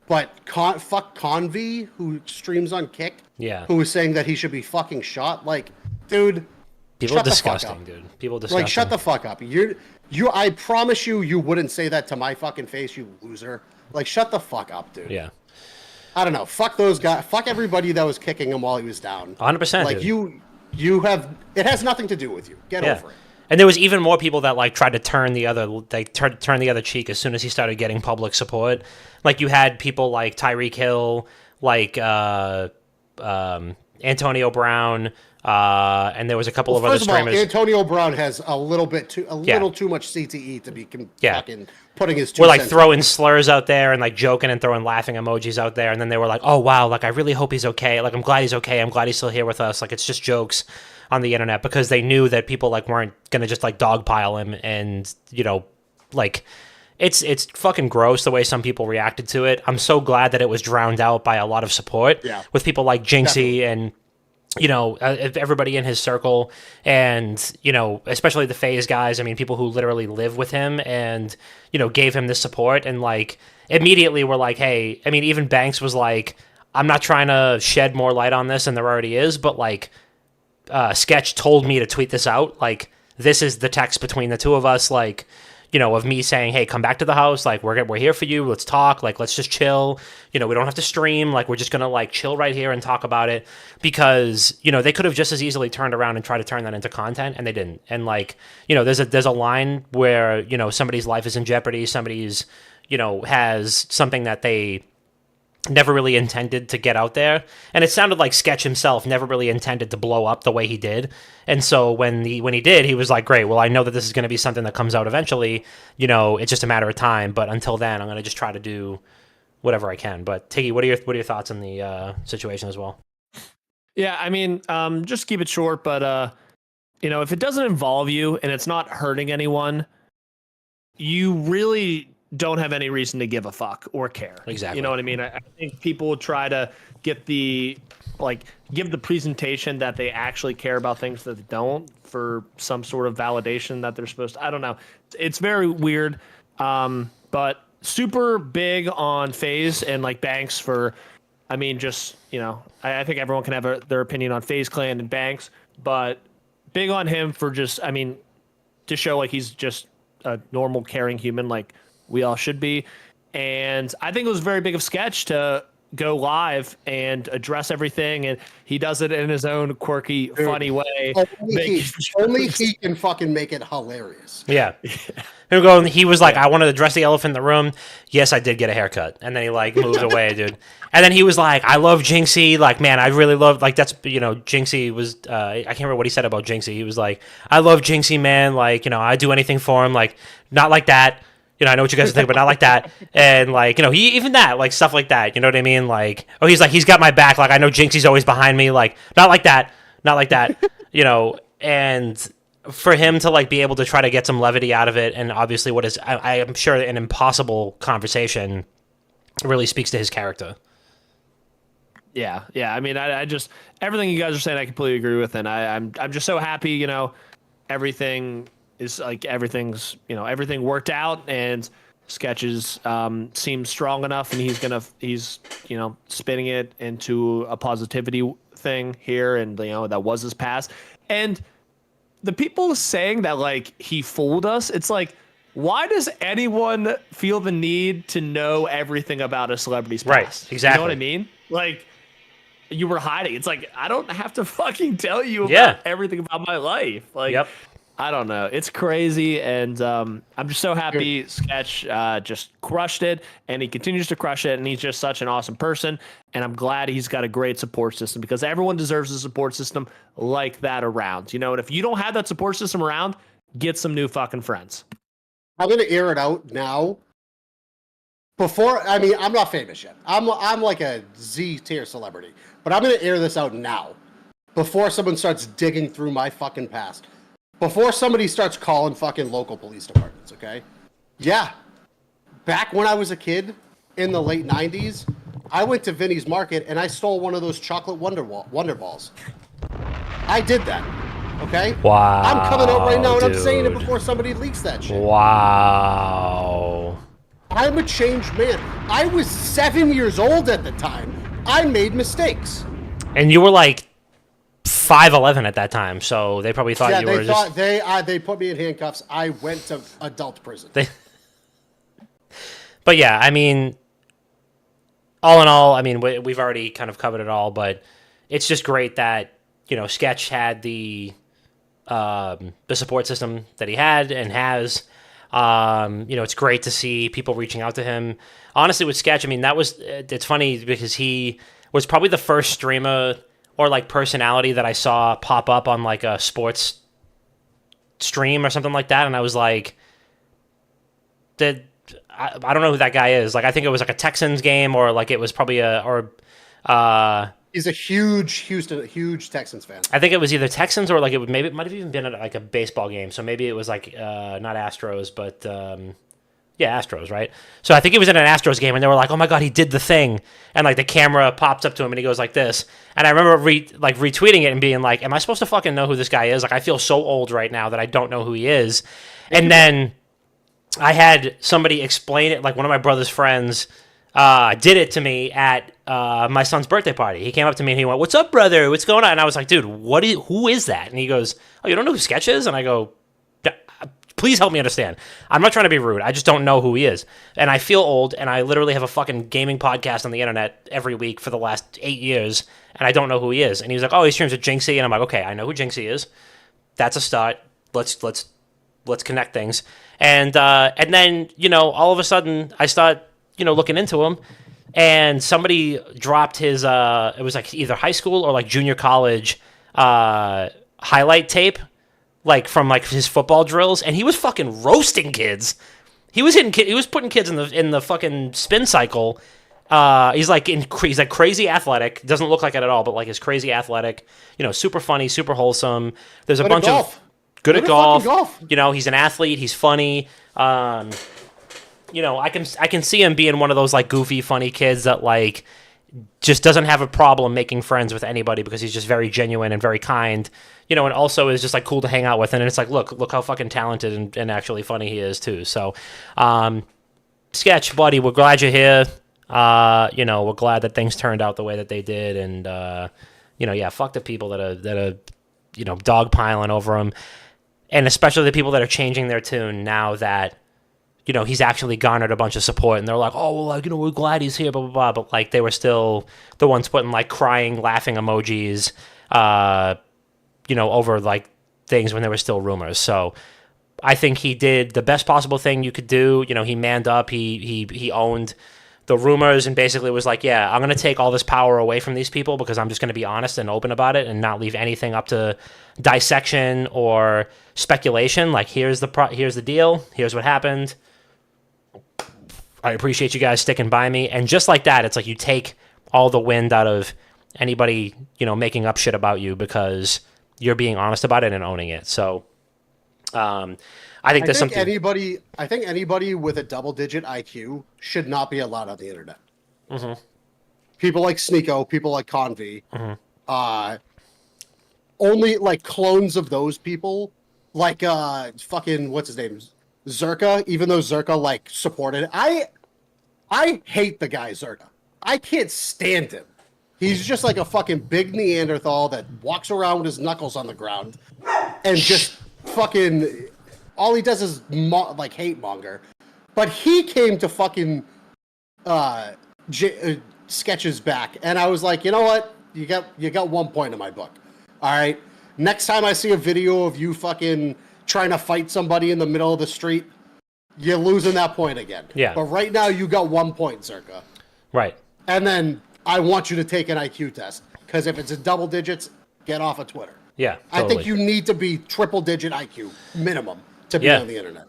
But fuck Convy, who streams on Kick, who was saying that he should be fucking shot. Like, dude, people are disgusting, dude. People are disgusting. Like, shut the fuck up. I promise you wouldn't say that to my fucking face, you loser. Like, shut the fuck up, dude. Yeah. I don't know. Fuck those guys. Fuck everybody that was kicking him while he was down. 100%. Like, dude. you have. It has nothing to do with you. Get over it. And there was even more people that like tried to turn the other cheek as soon as he started getting public support. Like you had people like Tyreek Hill, like Antonio Brown, and there was a couple of other streamers. Antonio Brown has a little too much CTE to be fucking putting his 2 We're like cents throwing slurs out there and like joking and throwing laughing emojis out there, and then they were like, "Oh wow, like I really hope he's okay. Like I'm glad he's okay. I'm glad he's still here with us. Like it's just jokes." On the internet, because they knew that people like weren't gonna just like dogpile him, and like it's fucking gross the way some people reacted to it. I'm so glad that it was drowned out by a lot of support with people like Jinxie and everybody in his circle, and especially the FaZe guys. I mean, people who literally live with him and gave him this support, and like immediately were like, hey, I mean, even Banks was like, I'm not trying to shed more light on this than there already is, but like. Sketch told me to tweet this out. Like, this is the text between the two of us, like, of me saying, hey, come back to the house. Like, we're here for you. Let's talk. Like, let's just chill. We don't have to stream. Like, we're just going to, like, chill right here and talk about it. Because, they could have just as easily turned around and tried to turn that into content, and they didn't. And, like, there's a line where, somebody's life is in jeopardy. Somebody's, has something that they never really intended to get out there, and it sounded like Sketch himself never really intended to blow up the way he did. And so when he did, he was like, great, well, I know that this is going to be something that comes out eventually, it's just a matter of time, but until then I'm going to just try to do whatever I can. But Tiggy, what are your thoughts on the situation as well? Yeah, I mean, just keep it short, but if it doesn't involve you and it's not hurting anyone, you really don't have any reason to give a fuck or care. Exactly. You know what I mean? I think people try to give the presentation that they actually care about things that they don't for some sort of validation that they're supposed to. I don't know. It's very weird. But super big on FaZe and like Banks for I mean, just, I think everyone can have their opinion on FaZe Clan and Banks, but big on him for just, I mean, to show like he's just a normal, caring human like we all should be. And I think it was very big of Sketch to go live and address everything, and he does it in his own quirky, funny way. Only he can fucking make it hilarious. Yeah. He was like, I wanted to address the elephant in the room. Yes, I did get a haircut. And then he like moved away, dude. And then he was like, I love Jinxie. Like, man, I really love, like, that's, Jinxie was, I can't remember what he said about Jinxie. He was like, I love Jinxie, man. Like, I do anything for him. Like, not like that. I know what you guys think, but not like that. And like, he even that, like stuff like that. You know what I mean? Like, he's like, he's got my back. Like, I know Jinxie's always behind me. Like, not like that. Not like that. And for him to like be able to try to get some levity out of it, and obviously what is, I am sure, an impossible conversation, really speaks to his character. Yeah. I mean, I just, everything you guys are saying, I completely agree with, and I'm just so happy. Everything is like everything worked out, and Sketches seems strong enough, and he's spinning it into a positivity thing here, and that was his past. And the people saying that like he fooled us, it's like, why does anyone feel the need to know everything about a celebrity's past? Right, exactly. You know what I mean? Like, you were hiding. It's like, I don't have to fucking tell you about everything about my life. Like, yep. I don't know. It's crazy, and I'm just so happy Sketch just crushed it, and he continues to crush it, and he's just such an awesome person, and I'm glad he's got a great support system, because everyone deserves a support system like that around. And if you don't have that support system around, get some new fucking friends. I'm going to air it out now. I'm not famous yet. I'm like a Z tier celebrity, but I'm going to air this out now before someone starts digging through my fucking past. Before somebody starts calling fucking local police departments, okay? Yeah. Back when I was a kid in the late 90s, I went to Vinnie's Market and I stole one of those chocolate Wonder Balls. I did that, okay? Wow. I'm coming out right now and dude. I'm saying it before somebody leaks that shit. Wow. I'm a changed man. I was 7 years old at the time. I made mistakes. And you were like 5'11" at that time, so they probably thought you were just... they put me in handcuffs. I went to adult prison. But yeah, I mean, all in all, I mean, we've already kind of covered it all, but it's just great that, Sketch had the support system that he had and has. It's great to see people reaching out to him. Honestly, with Sketch, I mean, it's funny because he was probably the first streamer or like personality that I saw pop up on like a sports stream or something like that, and I was like, I don't know who that guy is. Like, I think it was like a Texans game, or like it was probably he's a huge Texans fan. I think it was either Texans or like it might have even been at like a baseball game. So maybe it was like not Astros, but Astros, right? So I think he was in an Astros game, and they were like, "Oh my god, he did the thing!" And like the camera pops up to him, and he goes like this. And I remember retweeting it and being like, "Am I supposed to fucking know who this guy is? Like, I feel so old right now that I don't know who he is." And then I had somebody explain it. Like one of my brother's friends did it to me at my son's birthday party. He came up to me and he went, "What's up, brother? What's going on?" And I was like, "Dude, who is that?" And he goes, "Oh, you don't know who Sketch is?" And I go, please help me understand. I'm not trying to be rude. I just don't know who he is. And I feel old, and I literally have a fucking gaming podcast on the internet every week for the last 8 years, and I don't know who he is. And he was like, "Oh, he streams with Jinxie." And I'm like, "Okay, I know who Jinxie is. That's a start. Let's connect things." And then, all of a sudden, I start, looking into him, and somebody dropped his, it was like either high school or like junior college highlight tape, like from like his football drills, and he was fucking roasting kids. He was putting kids in the fucking spin cycle. He's like crazy athletic. Doesn't look like it at all, but like he's crazy athletic. Super funny, super wholesome. There's a bunch of good at golf. He's an athlete. He's funny. I can see him being one of those like goofy, funny kids that like just doesn't have a problem making friends with anybody because he's just very genuine and very kind. And also is just like cool to hang out with. And it's like, look how fucking talented and actually funny he is too. So, Sketch, buddy, we're glad you're here. We're glad that things turned out the way that they did, and fuck the people that are dogpiling over him, and especially the people that are changing their tune now that he's actually garnered a bunch of support, and they're like, oh, well, like, we're glad he's here, blah, blah, blah. But, like, they were still the ones putting, like, crying, laughing emojis, over, like, things when there were still rumors. So I think he did the best possible thing you could do. He manned up. He owned the rumors and basically was like, yeah, I'm going to take all this power away from these people because I'm just going to be honest and open about it and not leave anything up to dissection or speculation. Like, here's the deal. Here's what happened. I appreciate you guys sticking by me. And just like that, it's like you take all the wind out of anybody, making up shit about you because you're being honest about it and owning it. So I think something. I think anybody with a double-digit IQ should not be allowed on the internet. Mm-hmm. People like Sneeko, people like Convy, only like clones of those people, like fucking what's his name, Zerka. Even though Zerka like supported, I hate the guy Zerka. I can't stand him. He's just like a fucking big Neanderthal that walks around with his knuckles on the ground and just fucking all he does is like hate monger. But he came to fucking Sketch's back, and I was like, you know what? You got 1 point in my book. All right. Next time I see a video of you fucking trying to fight somebody in the middle of the street, you're losing that point again. Yeah. But right now you got 1 point, Zerka. Right. And then I want you to take an IQ test, because if it's in double digits, get off of Twitter. Yeah, totally. I think you need to be triple-digit IQ minimum to be on the internet.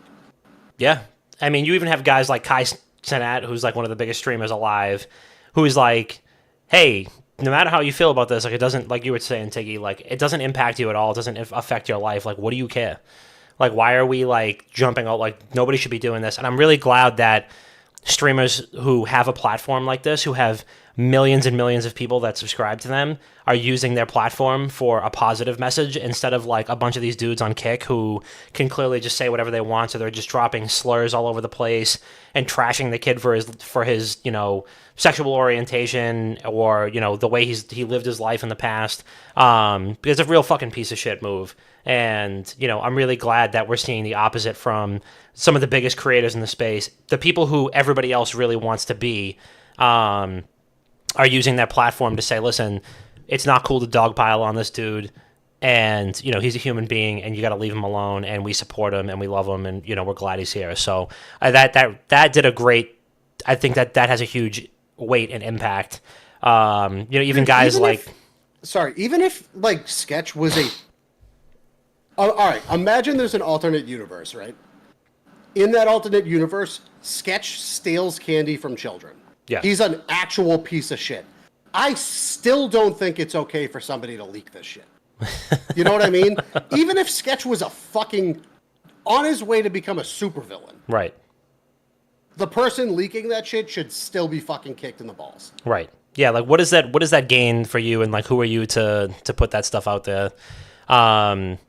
Yeah. I mean, you even have guys like Kai Cenat, who's like one of the biggest streamers alive, who's like, hey, no matter how you feel about this, like it doesn't, like you were saying, Tiggy, like it doesn't impact you at all. It doesn't affect your life. Like, what do you care? Like, why are we like jumping out? Like, nobody should be doing this. And I'm really glad that streamers who have a platform like this, who have millions and millions of people that subscribe to them, are using their platform for a positive message instead of like a bunch of these dudes on Kick who can clearly just say whatever they want. So they're just dropping slurs all over the place and trashing the kid for his sexual orientation or the way he lived his life in the past. Because it's a real fucking piece of shit move. And I'm really glad that we're seeing the opposite from some of the biggest creators in the space. The people who everybody else really wants to be are using that platform to say, listen, it's not cool to dogpile on this dude, and he's a human being, and you got to leave him alone, and we support him, and we love him, and we're glad he's here. So that did a great. I think that has a huge weight and impact. Even guys like, even if like Sketch was a. All right, imagine there's an alternate universe, right? In that alternate universe, Sketch steals candy from children. Yeah. He's an actual piece of shit. I still don't think it's okay for somebody to leak this shit. You know what I mean? Even if Sketch was a fucking on his way to become a supervillain. Right. The person leaking that shit should still be fucking kicked in the balls. Right. Yeah, like what does that gain for you, and like who are you to put that stuff out there? And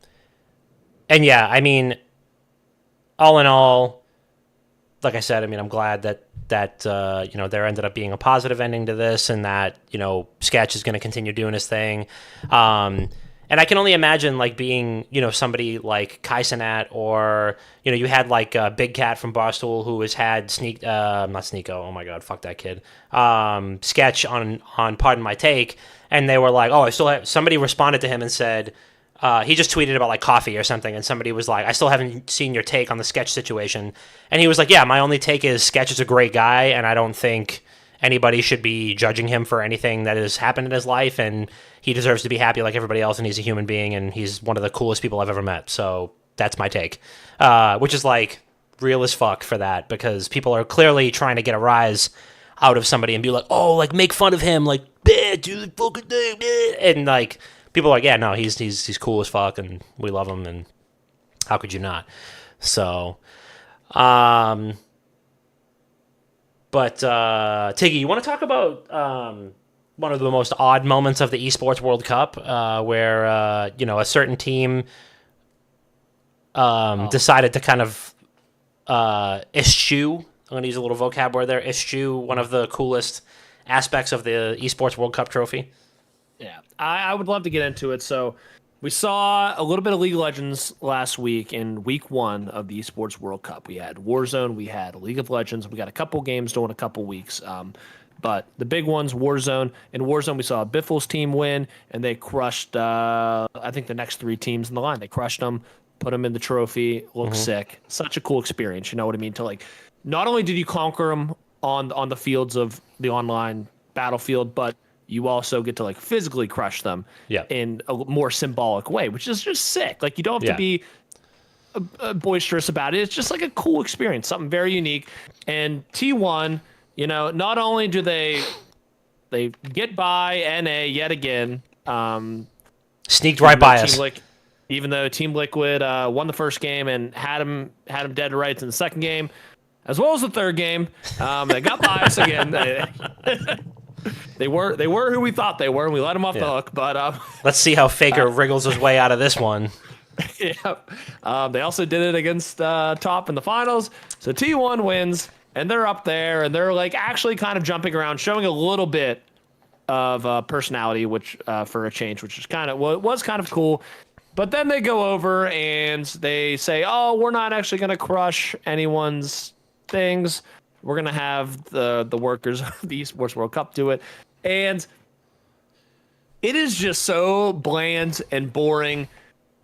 yeah, I mean, all in all, like I said, I mean, I'm glad that there ended up being a positive ending to this, and that Sketch is going to continue doing his thing. And I can only imagine like being somebody like Kai Cenat, or you had like Big Cat from Barstool, who has had not Sneeko, oh my god, fuck that kid, Sketch on Pardon My Take, and they were like, oh, I still have, somebody responded to him and said, he just tweeted about like coffee or something, and somebody was like, I still haven't seen your take on the Sketch situation. And he was like, yeah, my only take is Sketch is a great guy, and I don't think anybody should be judging him for anything that has happened in his life, and he deserves to be happy like everybody else, and he's a human being, and he's one of the coolest people I've ever met. So that's my take, which is like real as fuck for that, because people are clearly trying to get a rise out of somebody and be like, oh, like make fun of him, like, do the fucking thing, and like people are like, yeah, no, he's cool as fuck, and we love him, and how could you not? So, but Tiggy, you want to talk about one of the most odd moments of the Esports World Cup, where a certain team decided to kind of eschew I'm going to use a little vocab word there. Eschew one of the coolest aspects of the Esports World Cup trophy. Yeah, I would love to get into it. So we saw a little bit of League of Legends last week in week 1 of the Esports World Cup. We had Warzone, we had League of Legends. We got a couple games going a couple weeks. But the big ones, Warzone. In Warzone, we saw Biffle's team win, and they crushed, I think, the next 3 teams in the line. They crushed them, put them in the trophy, looked sick. Such a cool experience, you know what I mean? To like, not only did you conquer them on the fields of the online battlefield, but you also get to like physically crush them in a more symbolic way, which is just sick. Like you don't have to be boisterous about it. It's just like a cool experience, something very unique. And T1, you know, not only do they get by NA yet again, sneaked right by us. Even though Team Liquid won the first game and had them dead to rights in the second game, as well as the third game, they got by us again. They were who we thought they were, and we let them off the hook. But let's see how Faker wriggles his way out of this one. They also did it against Top in the finals. So T1 wins, and they're up there, and they're like actually kind of jumping around, showing a little bit of personality, which for a change, which is was kind of cool. But then they go over and they say, "Oh, we're not actually going to crush anyone's things. We're going to have the workers of the Esports World Cup do it." And it is just so bland and boring.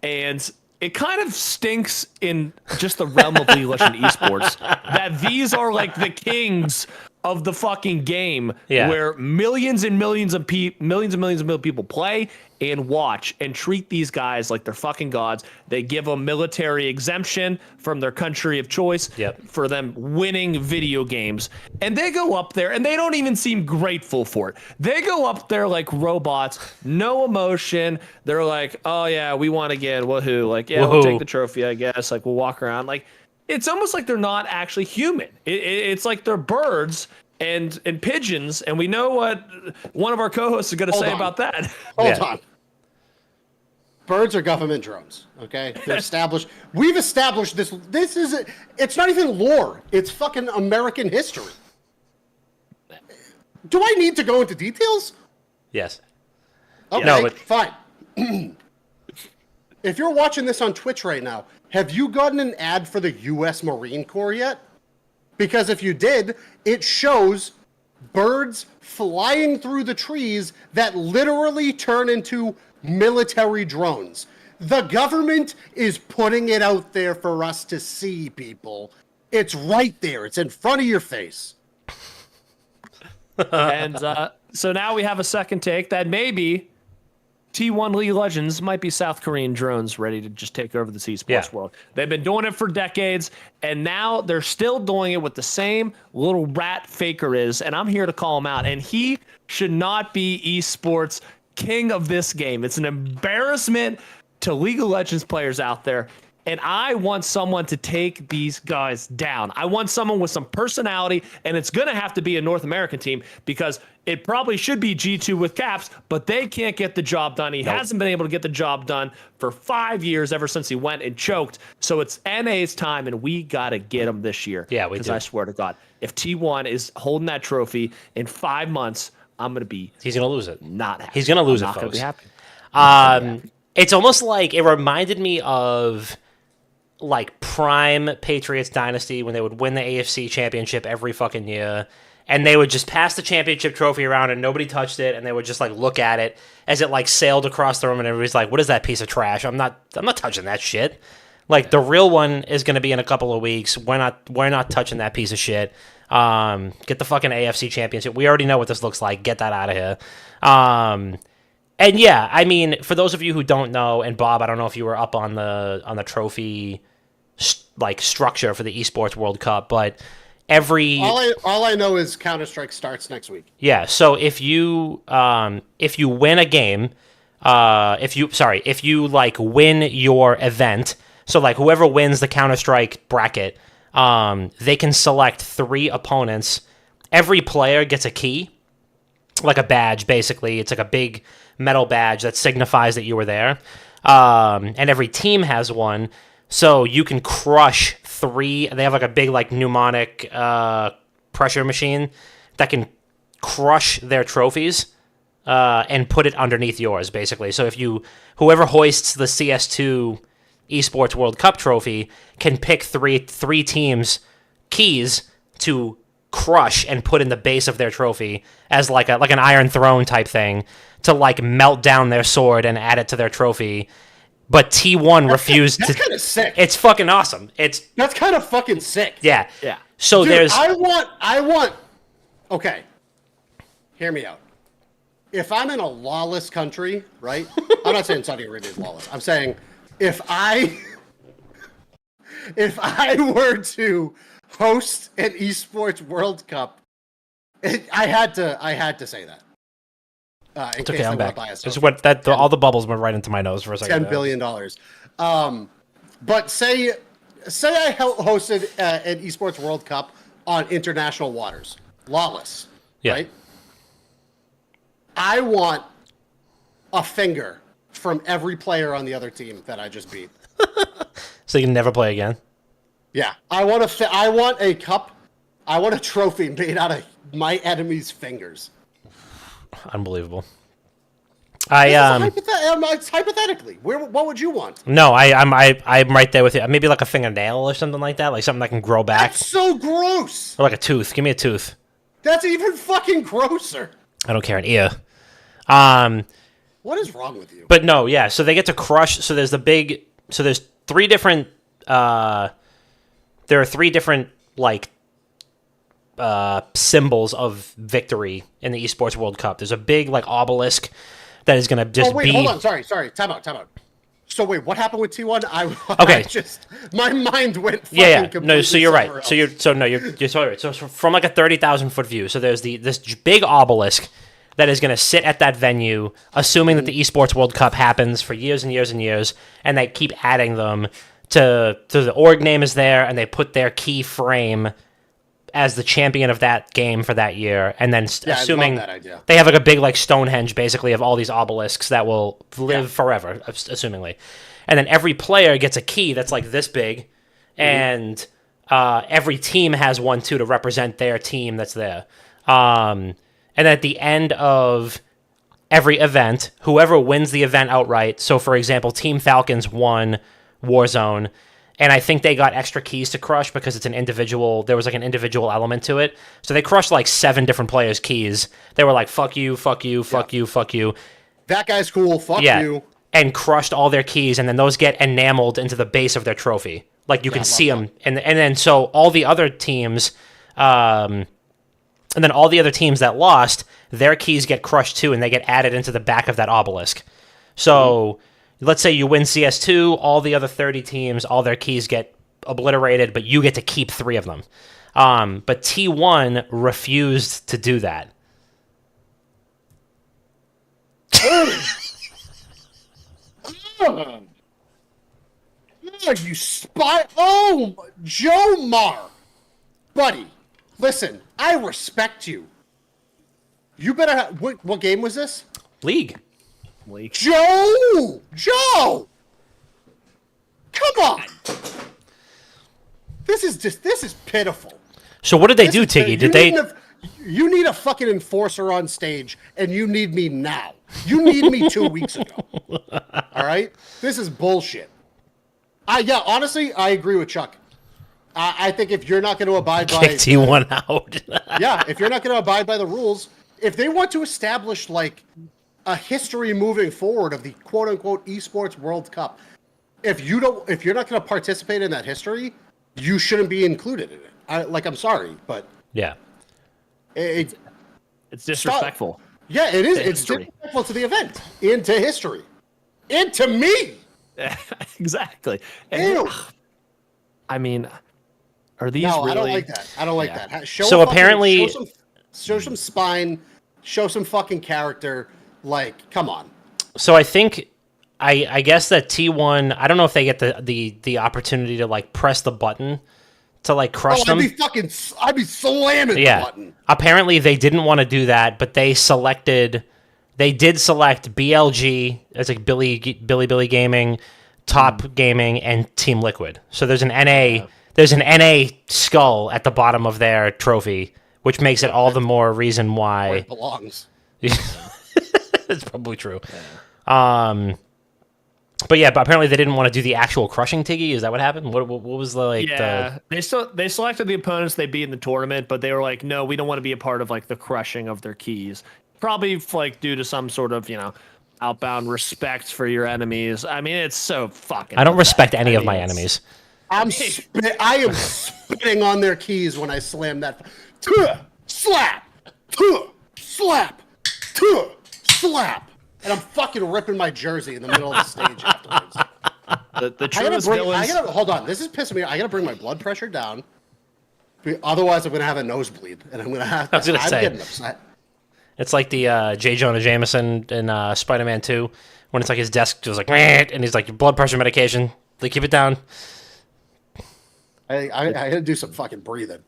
And it kind of stinks in just the realm of League of Legends esports that these are like the kings of the fucking game, where millions and millions of people play and watch and treat these guys like they're fucking gods. They give them military exemption from their country of choice for them winning video games. And they go up there and they don't even seem grateful for it. They go up there like robots, no emotion. They're like, "Oh yeah, we won again. Woohoo." Like, "Yeah, we'll take the trophy, I guess." Like, we'll walk around. Like, it's almost like they're not actually human. It's like they're birds and pigeons, and we know what one of our co-hosts is going to say about that. Hold on. Birds are government drones, okay? They're established. We've established this. It's not even lore. It's fucking American history. Do I need to go into details? Yes. Okay, no, but... fine. If you're watching this on Twitch right now, have you gotten an ad for the U.S. Marine Corps yet? Because if you did, it shows birds flying through the trees that literally turn into military drones. The government is putting it out there for us to see, people. It's right there. It's in front of your face. And so now we have a second take that maybe T1 League of Legends might be South Korean drones ready to just take over the esports world. They've been doing it for decades, and now they're still doing it with the same little rat Faker is, and I'm here to call him out. And he should not be esports king of this game. It's an embarrassment to League of Legends players out there, and I want someone to take these guys down. I want someone with some personality, and it's going to have to be a North American team, because it probably should be G2 with Caps, but they can't get the job done. He hasn't been able to get the job done for 5 years, ever since he went and choked. So it's NA's time, and we got to get him this year. Yeah, we do. Because I swear to God, if T1 is holding that trophy in 5 months, I'm going to be He's going to lose it. Not happy. He's going to lose I'm it, not folks. Gonna be happy. It's almost like it reminded me of like prime Patriots dynasty when they would win the AFC championship every fucking year, and they would just pass the championship trophy around and nobody touched it, and they would just like look at it as it like sailed across the room, and everybody's like, "What is that piece of trash? I'm not touching that shit." Like, the real one is going to be in a couple of weeks. We're not touching that piece of shit. Get the fucking AFC championship. We already know what this looks like. Get that out of here. And yeah, I mean, for those of you who don't know, and Bob, I don't know if you were up on the trophy structure for the Esports World Cup, but all I know is Counter-Strike starts next week. Yeah, so if you win a game, if you like win your event, so like whoever wins the Counter-Strike bracket, they can select 3 opponents. Every player gets a key, like a badge, basically. It's like a big metal badge that signifies that you were there. And every team has one, so you can crush three. They have like a big like pneumonic pressure machine that can crush their trophies and put it underneath yours, basically. So if whoever hoists the CS2 Esports World Cup trophy can pick three teams' keys to crush and put in the base of their trophy as like an Iron Throne type thing to like melt down their sword and add it to their trophy. But T1 refused to. That's kind of sick. It's fucking awesome. That's kind of fucking sick. Yeah. Yeah. So Dude, there's. I want. Okay. Hear me out. If I'm in a lawless country, right? I'm not saying Saudi Arabia is lawless. I'm saying if I were to host an esports World Cup, I had to say that. It's okay, I'm back. It's what all the bubbles went right into my nose for a second. $10 billion. But say I hosted an esports World Cup on international waters, lawless, right? I want a finger from every player on the other team that I just beat. So you can never play again. Yeah, I want a cup. I want a trophy made out of my enemy's fingers. Unbelievable. Hypothetically, what would you want? No, I'm right there with you. Maybe like a fingernail or something like that, like something that can grow back. That's so gross. Or like a tooth. Give me a tooth. That's even fucking grosser. I don't care, an ear. What is wrong with you? But no, yeah. So they get to crush. So there's three different. There are three different like symbols of victory in the Esports World Cup. There's a big like obelisk that is going to just be. Hold on. Sorry. Time out. So wait, what happened with T1? Okay. My mind went. Yeah. No, so you're right. You're totally right. So from like a 30,000-foot view, so there's this big obelisk that is going to sit at that venue, assuming that the Esports World Cup happens for years and years and years, and they keep adding them to the org name is there, and they put their key frame as the champion of that game for that year, and then assuming I love that idea. they have like a big like Stonehenge basically of all these obelisks that will live forever, assumingly, and then every player gets a key that's like this big, and every team has one too to represent their team that's there, and at the end of every event, whoever wins the event outright. So for example, Team Falcons won Warzone. And I think they got extra keys to crush because it's an individual. There was like an individual element to it. So they crushed like 7 different players' keys. They were like, fuck you, fuck you, fuck you, fuck you. That guy's cool, fuck you. And crushed all their keys. And then those get enameled into the base of their trophy. Like you can see them. And then so all the other teams, and then all the other teams that lost, their keys get crushed too. And they get added into the back of that obelisk. So... Let's say you win CS2, all the other 30 teams, all their keys get obliterated, but you get to keep 3 of them. But T1 refused to do that. You spy! Oh, Joe Mar, buddy, listen. I respect you. You better have. What game was this? League. Joe! Come on! This is pitiful. So what did they do, Tiggy? You need a fucking enforcer on stage, and you need me now. You need me 2 weeks ago. All right? This is bullshit. Honestly, I agree with Chuck. I think if you're not going to abide by... Kick T1 out. Yeah, if you're not going to abide by the rules, if they want to establish, like... a history moving forward of the quote-unquote esports World Cup. If you're not going to participate in that history, you shouldn't be included in it. I'm sorry, but yeah, it's disrespectful. Yeah, it is. It's disrespectful to the event, into history, into me. Exactly. Ew. I mean, are these no, really? I don't like that. I don't like that. Apparently, show some spine, show some fucking character. Like, come on. So I think, I guess that T1, I don't know if they get the opportunity to like press the button to like crush them. I'd be slamming the button. Apparently they didn't want to do that, but they did select BLG, it's like Billy Gaming, Top Gaming, and Team Liquid. So there's an NA there's an NA skull at the bottom of their trophy, which makes it all the more reason Where why it belongs. it's probably true. But yeah, but apparently they didn't want to do the actual crushing Tiggy. Is that what happened? What was the like? Yeah, they selected the opponents they beat in the tournament, but they were like, no, we don't want to be a part of like the crushing of their keys. Probably like due to some sort of outbound respect for your enemies. I mean, it's so fucking. I don't respect pathetic. any I of my mean, it's- enemies. I am spitting on their keys when I slam that. Tuh, slap, tuh, slap, tuh, slap, and I'm fucking ripping my jersey in the middle of the stage afterwards. The truest villains. Hold on, this is pissing me off. I gotta bring my blood pressure down. Otherwise, I'm gonna have a nosebleed, and I'm gonna have. I was gonna say. Getting upset. It's like the J. Jonah Jameson in Spider-Man 2, when it's like his desk just like, "Meh," and he's like, your blood pressure medication. They keep it down. I had to do some fucking breathing.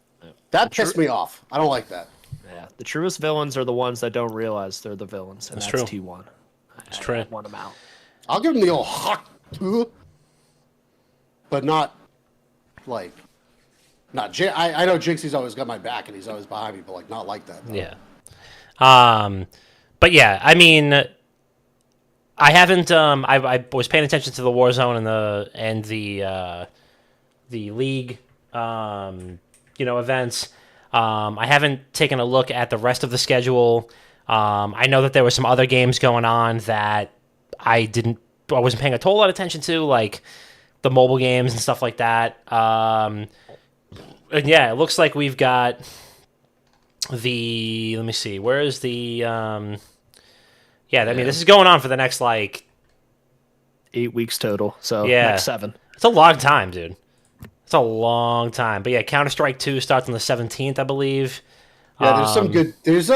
That pissed me off. I don't like that. Yeah, the truest villains are the ones that don't realize they're the villains, and That's that's true. T1. It's true. I want them out. I'll give him the old hawk, but not like not. I know Jinxie's always got my back and he's always behind me, but like not like that. Though. Yeah. But yeah, I mean, I haven't. I was paying attention to the Warzone and the league, events. I haven't taken a look at the rest of the schedule. I know that there were some other games going on that I wasn't paying a total lot of attention to, like the mobile games and stuff like that. And yeah, it looks like we've got let me see, where is the, I mean, this is going on for the next, 8 weeks total. So Yeah. next 7. it's a long time, dude. It's a long time. But yeah, Counter-Strike 2 starts on the 17th, I believe. Yeah, there's some good. There's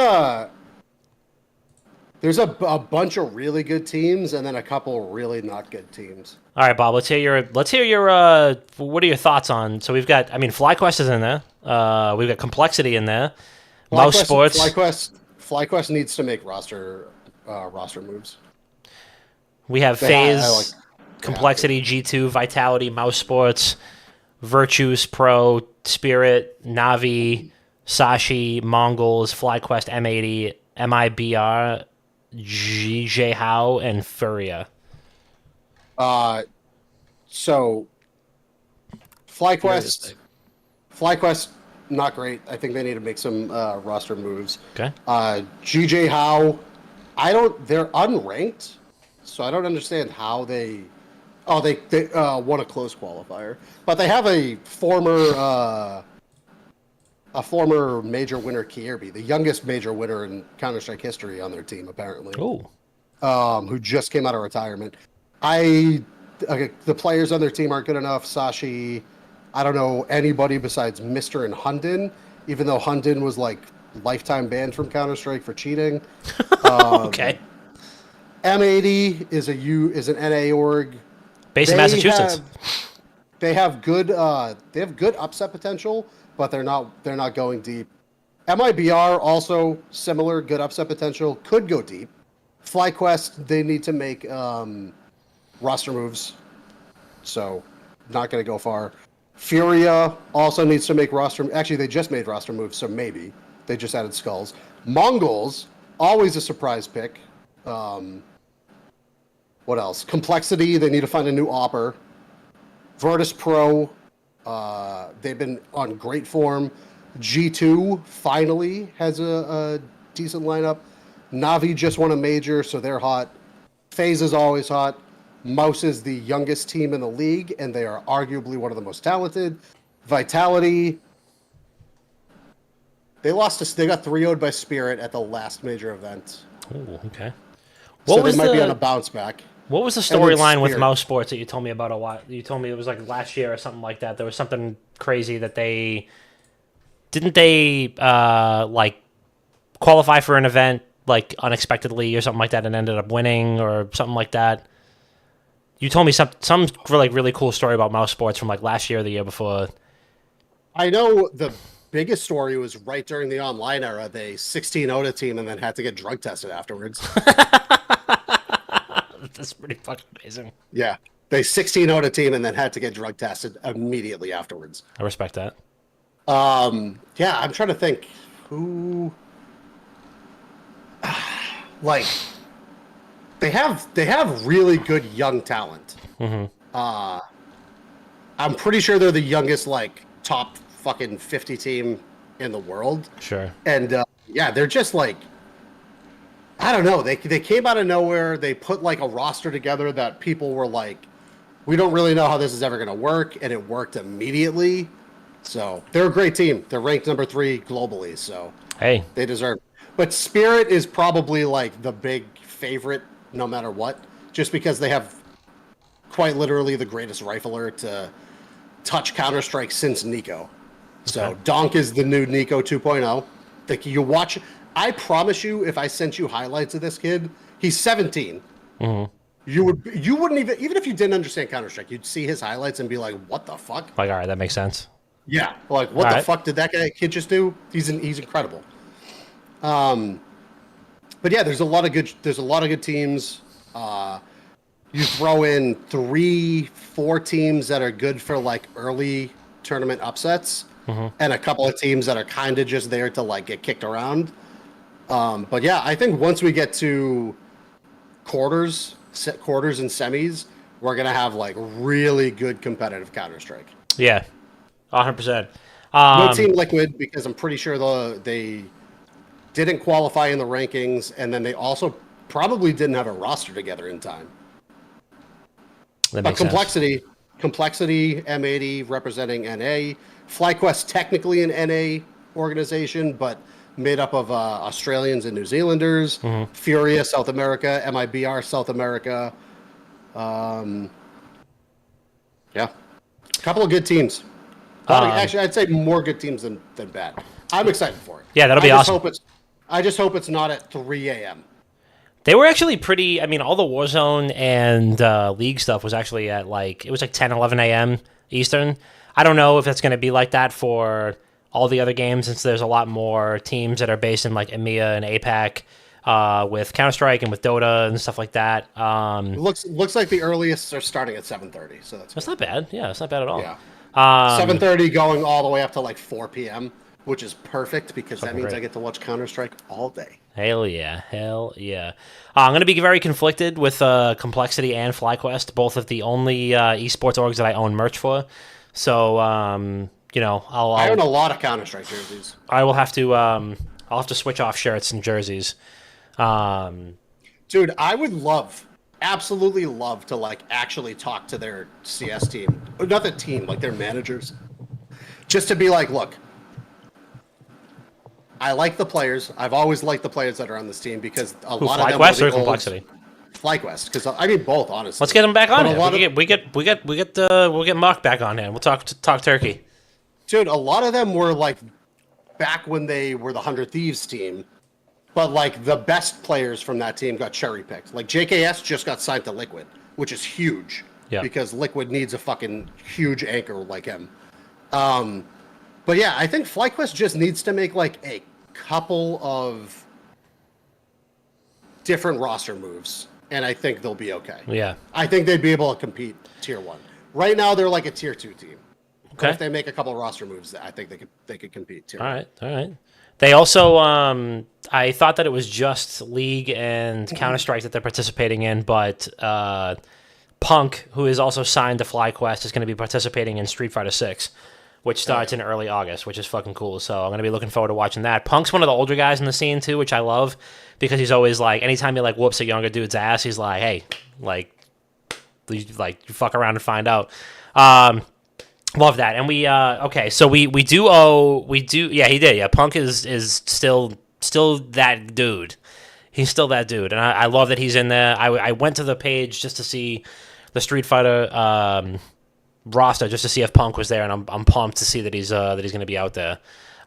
a bunch of really good teams and then a couple really not good teams. All right, Bob, let's hear your what are your thoughts on, so we've got, I mean, FlyQuest is in there. We've got Complexity in there. Mouse Sports. FlyQuest needs to make roster moves. We have They FaZe, have Complexity, G2, Vitality, Mouse Sports, Virtus Pro, Spirit, Navi, Sashi, Mongols, FlyQuest, M80, MIBR, GJ How, and Furia. So FlyQuest, not great. I think they need to make some roster moves. Okay. GJ How, they're unranked, so I don't understand how they. Oh, they won a close qualifier, but they have a former major winner, Kierby, the youngest major winner in Counter-Strike history, on their team apparently. Ooh. Who just came out of retirement. The players on their team aren't good enough. Sashi, I don't know anybody besides Mr. and Hunden, even though Hunden was like lifetime banned from Counter-Strike for cheating. Okay. M80 is an NA org. Based in Massachusetts. They have good upset potential, but they're not going deep. MIBR also similar, good upset potential, could go deep. FlyQuest, they need to make roster moves, so not going to go far. Furia also needs to make roster. Actually, they just made roster moves, so maybe they just added skulls. Mongols, always a surprise pick. What else? Complexity, they need to find a new opper. Virtus Pro, they've been on great form. G2 finally has a decent lineup. Navi just won a major, so they're hot. FaZe is always hot. Mouse is the youngest team in the league, and they are arguably one of the most talented. Vitality, they got 3-0'd by Spirit at the last major event. Ooh, okay. So they might be on a bounce back. What was the storyline with Mouse Sports that you told me about a while? You told me it was like last year or something like that. There was something crazy that they qualify for an event like unexpectedly or something like that and ended up winning or something like that. You told me some really cool story about Mouse Sports from like last year or the year before. I know the biggest story was right during the online era. They 16-0'd a team and then had to get drug tested afterwards. That's pretty fucking amazing. Yeah. They 16-0'd a team and then had to get drug tested immediately afterwards. I respect that. Yeah, I'm trying to think who. Like, they have really good young talent. I'm pretty sure they're the youngest like top fucking 50 team in the world. Sure. And yeah, they're just like, I don't know. They came out of nowhere. They put like a roster together that people were like, we don't really know how this is ever going to work, and it worked immediately. So they're a great team. They're ranked number 3 globally. So Hey, they deserve. But Spirit is probably like the big favorite, no matter what, just because they have quite literally the greatest rifler to touch Counter-Strike since Nico. So Donk is the new Nico 2.0. Like, you watch, I promise you, if I sent you highlights of this kid, he's 17. You wouldn't even if you didn't understand Counter-Strike, you'd see his highlights and be like, what the fuck? like, all right, that makes sense. Yeah, like what the fuck did that kid just do? He's incredible. But yeah, there's a lot of good teams. You throw in 3-4 teams that are good for like early tournament upsets, and a couple of teams that are kind of just there to like get kicked around. But yeah, I think once we get to quarters and semis, we're gonna have like really good competitive Counter-Strike. Yeah, 100%. No Team Liquid, because I'm pretty sure they didn't qualify in the rankings, and then they also probably didn't have a roster together in time. That But makes sense. Complexity, M80 representing NA. FlyQuest technically an NA organization, but made up of Australians and New Zealanders. Furia, South America. MIBR, South America. Yeah. A couple of good teams. Actually, I'd say more good teams than bad. I'm excited for it. Yeah, that'll be awesome. I just hope it's not at 3 a.m. They were actually pretty. I mean, all the Warzone and League stuff was actually at it was like 10, 11 a.m. Eastern. I don't know if that's going to be like that for all the other games, since there's a lot more teams that are based in like EMEA and APAC with Counter-Strike and with Dota and stuff like that. Looks like the earliest are starting at 7:30, so that's not bad. Yeah, it's not bad at all. Yeah. 7:30 going all the way up to like 4 p.m., which is perfect because that means I get to watch Counter-Strike all day. Hell yeah. I'm going to be very conflicted with Complexity and FlyQuest, both of the only esports orgs that I own merch for. So, I own a lot of Counter-Strike jerseys. I will have to, I'll have to switch off shirts and jerseys. Dude, I would absolutely love to like actually talk to their CS team. Not the team, like their managers. Just to be like, look, I like the players. I've always liked the players that are on this team because a lot of them FlyQuest or Complexity? FlyQuest, because I mean both, honestly. Let's get them back on here. We'll get Mark back on here. We'll talk Turkey. Dude, a lot of them were like back when they were the 100 Thieves team, but like the best players from that team got cherry picked. Like JKS just got signed to Liquid, which is huge. Yeah. Because Liquid needs a fucking huge anchor like him. But yeah, I think FlyQuest just needs to make like a couple of different roster moves, and I think they'll be okay. Yeah. I think they'd be able to compete tier 1. Right now, they're like a tier 2 team. Okay. But if they make a couple of roster moves, I think they could compete tier 1. All right. They also, I thought that it was just League and Counter-Strike that they're participating in, but Punk, who is also signed to FlyQuest, is going to be participating in Street Fighter 6. Which starts in early August, which is fucking cool. So I'm going to be looking forward to watching that. Punk's one of the older guys in the scene, too, which I love. Because he's always like, anytime he like whoops a younger dude's ass, he's like, hey, you fuck around and find out. Love that. And we, okay, so we do, yeah, he did. Yeah, Punk is still that dude. He's still that dude. And I love that he's in there. I went to the page just to see the Street Fighter, roster just to see if Punk was there, and I'm pumped to see that he's going to be out there.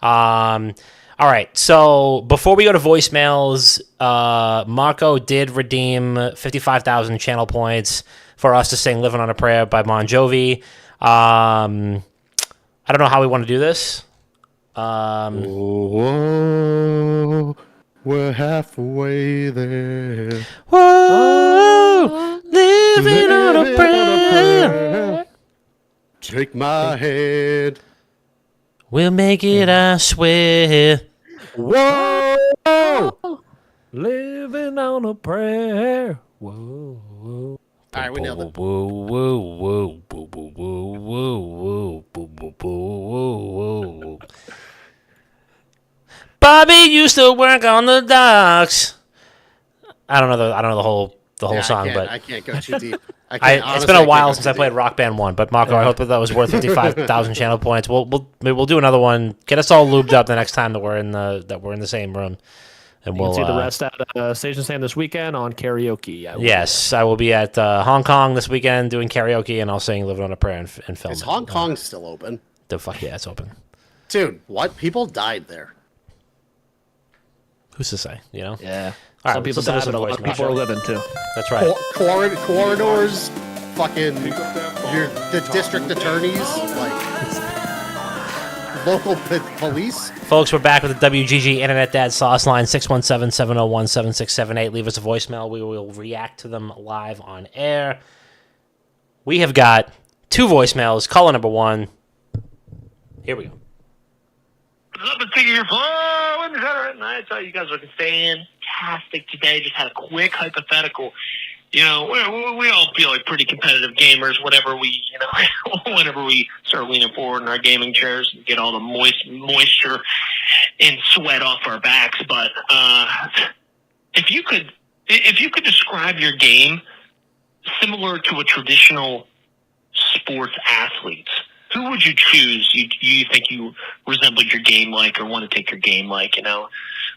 All right, so before we go to voicemails, Marco did redeem 55,000 channel points for us to sing "Living on a Prayer" by Bon Jovi. I don't know how we want to do this. Whoa, we're halfway there. Whoa, Living on a prayer. Take my hand. We'll make it, I swear. Whoa! Living on a prayer. Whoa, whoa. All right, we nailed it. Whoa, whoa, whoa, whoa, whoa, whoa, whoa, whoa, whoa, whoa, whoa. Bobby used to work on the docks. I don't know the whole song, I but can't go too deep. it's been a while since I played Rock Band 1. But Marco, I hope that was worth 55,000 channel points. We'll do another one. Get us all lubed up the next time that we're in the same room. And We'll see the rest at Station Stand this weekend on karaoke. I will be at Hong Kong this weekend doing karaoke, and I'll sing "Living on a Prayer" and film. Is Hong Kong still open? The fuck yeah, it's open. Dude, what? People died there. Who's to say? You know? Yeah. All Some right, people listen to died, some but a lot of voicemail. people are living too. That's right. Corridors, fucking, the district attorneys, like, local police. Folks, we're back with the WGG Internet Dad Sauce Line, 617-701-7678. Leave us a voicemail. We will react to them live on air. We have got 2 voicemails. Caller number 1. Here we go. What's up, and figure your flow and Saturday night. So you guys are looking fantastic today. Just had a quick hypothetical. You know, we all feel like pretty competitive gamers whenever we start leaning forward in our gaming chairs and get all the moisture and sweat off our backs. But if you could describe your game similar to a traditional sports athlete, who would you choose? You think you resemble your game like, or want to take your game like, you know,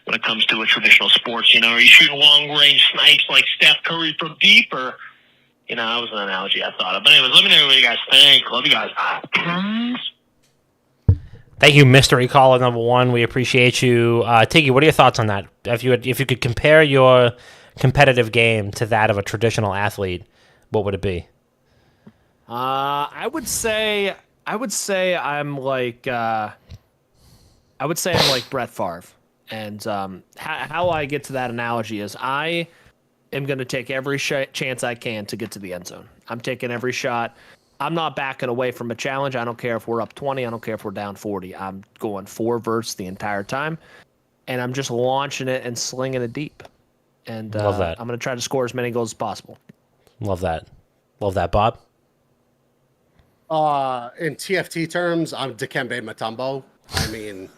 when it comes to a traditional sports? You know, are you shooting long-range snipes like Steph Curry from deep, or, you know, that was an analogy I thought of. But anyways, let me know what you guys think. Love you guys. Thank you, mystery caller number 1. We appreciate you. Tiggy, what are your thoughts on that? If you could compare your competitive game to that of a traditional athlete, what would it be? I would say I'm like Brett Favre, and how I get to that analogy is I am going to take every chance I can to get to the end zone. I'm taking every shot. I'm not backing away from a challenge. I don't care if we're up 20. I don't care if we're down 40. I'm going 4 verts the entire time, and I'm just launching it and slinging it deep. And Love that. I'm going to try to score as many goals as possible. Love that, Bob. In TFT terms, I'm Dikembe Mutombo. I mean,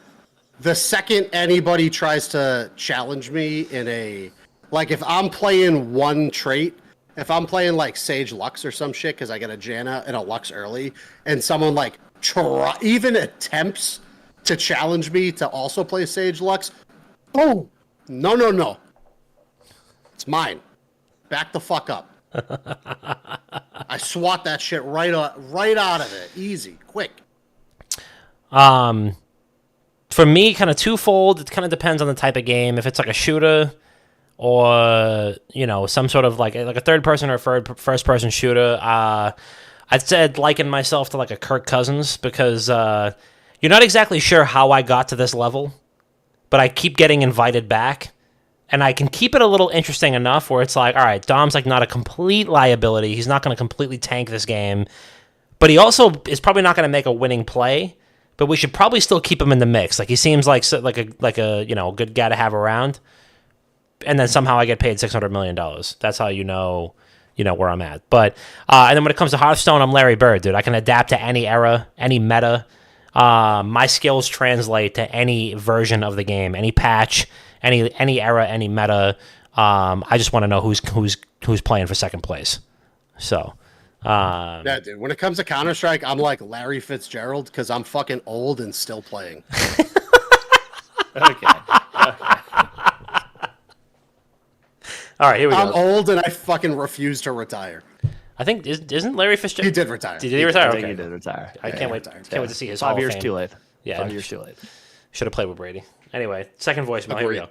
the second anybody tries to challenge me in a, like, if I'm playing one trait, if I'm playing like Sage Lux or some shit because I get a Janna and a Lux early, and someone like even attempts to challenge me to also play Sage Lux, oh, no. It's mine. Back the fuck up. I swat that shit right out of it. Easy, quick. For me, kind of twofold. It kind of depends on the type of game. If it's like a shooter, or you know, some sort of like a third person or first person shooter, I'd said liken myself to like a Kirk Cousins, because you're not exactly sure how I got to this level, but I keep getting invited back. And I can keep it a little interesting enough where it's like, all right, Dom's like not a complete liability. He's not going to completely tank this game. But he also is probably not going to make a winning play. But we should probably still keep him in the mix. Like, he seems like a you know, good guy to have around. And then somehow I get paid $600 million. That's how you know where I'm at. But and then when it comes to Hearthstone, I'm Larry Bird, dude. I can adapt to any era, any meta. My skills translate to any version of the game, any patch, any era, any meta. I just want to know who's playing for second place. So, yeah, dude. When it comes to Counter-Strike, I'm like Larry Fitzgerald because I'm fucking old and still playing. Okay. All right, here we go. I'm old and I fucking refuse to retire. I think isn't Larry Fitzgerald? He did retire. Did he retire? I think Okay. he did retire. I can't wait. retired. Can't wait to see his 5 Hall of years Fame. too late. Yeah, 5 years too late. Should have played with Brady. Anyway, second voicemail. Here we go.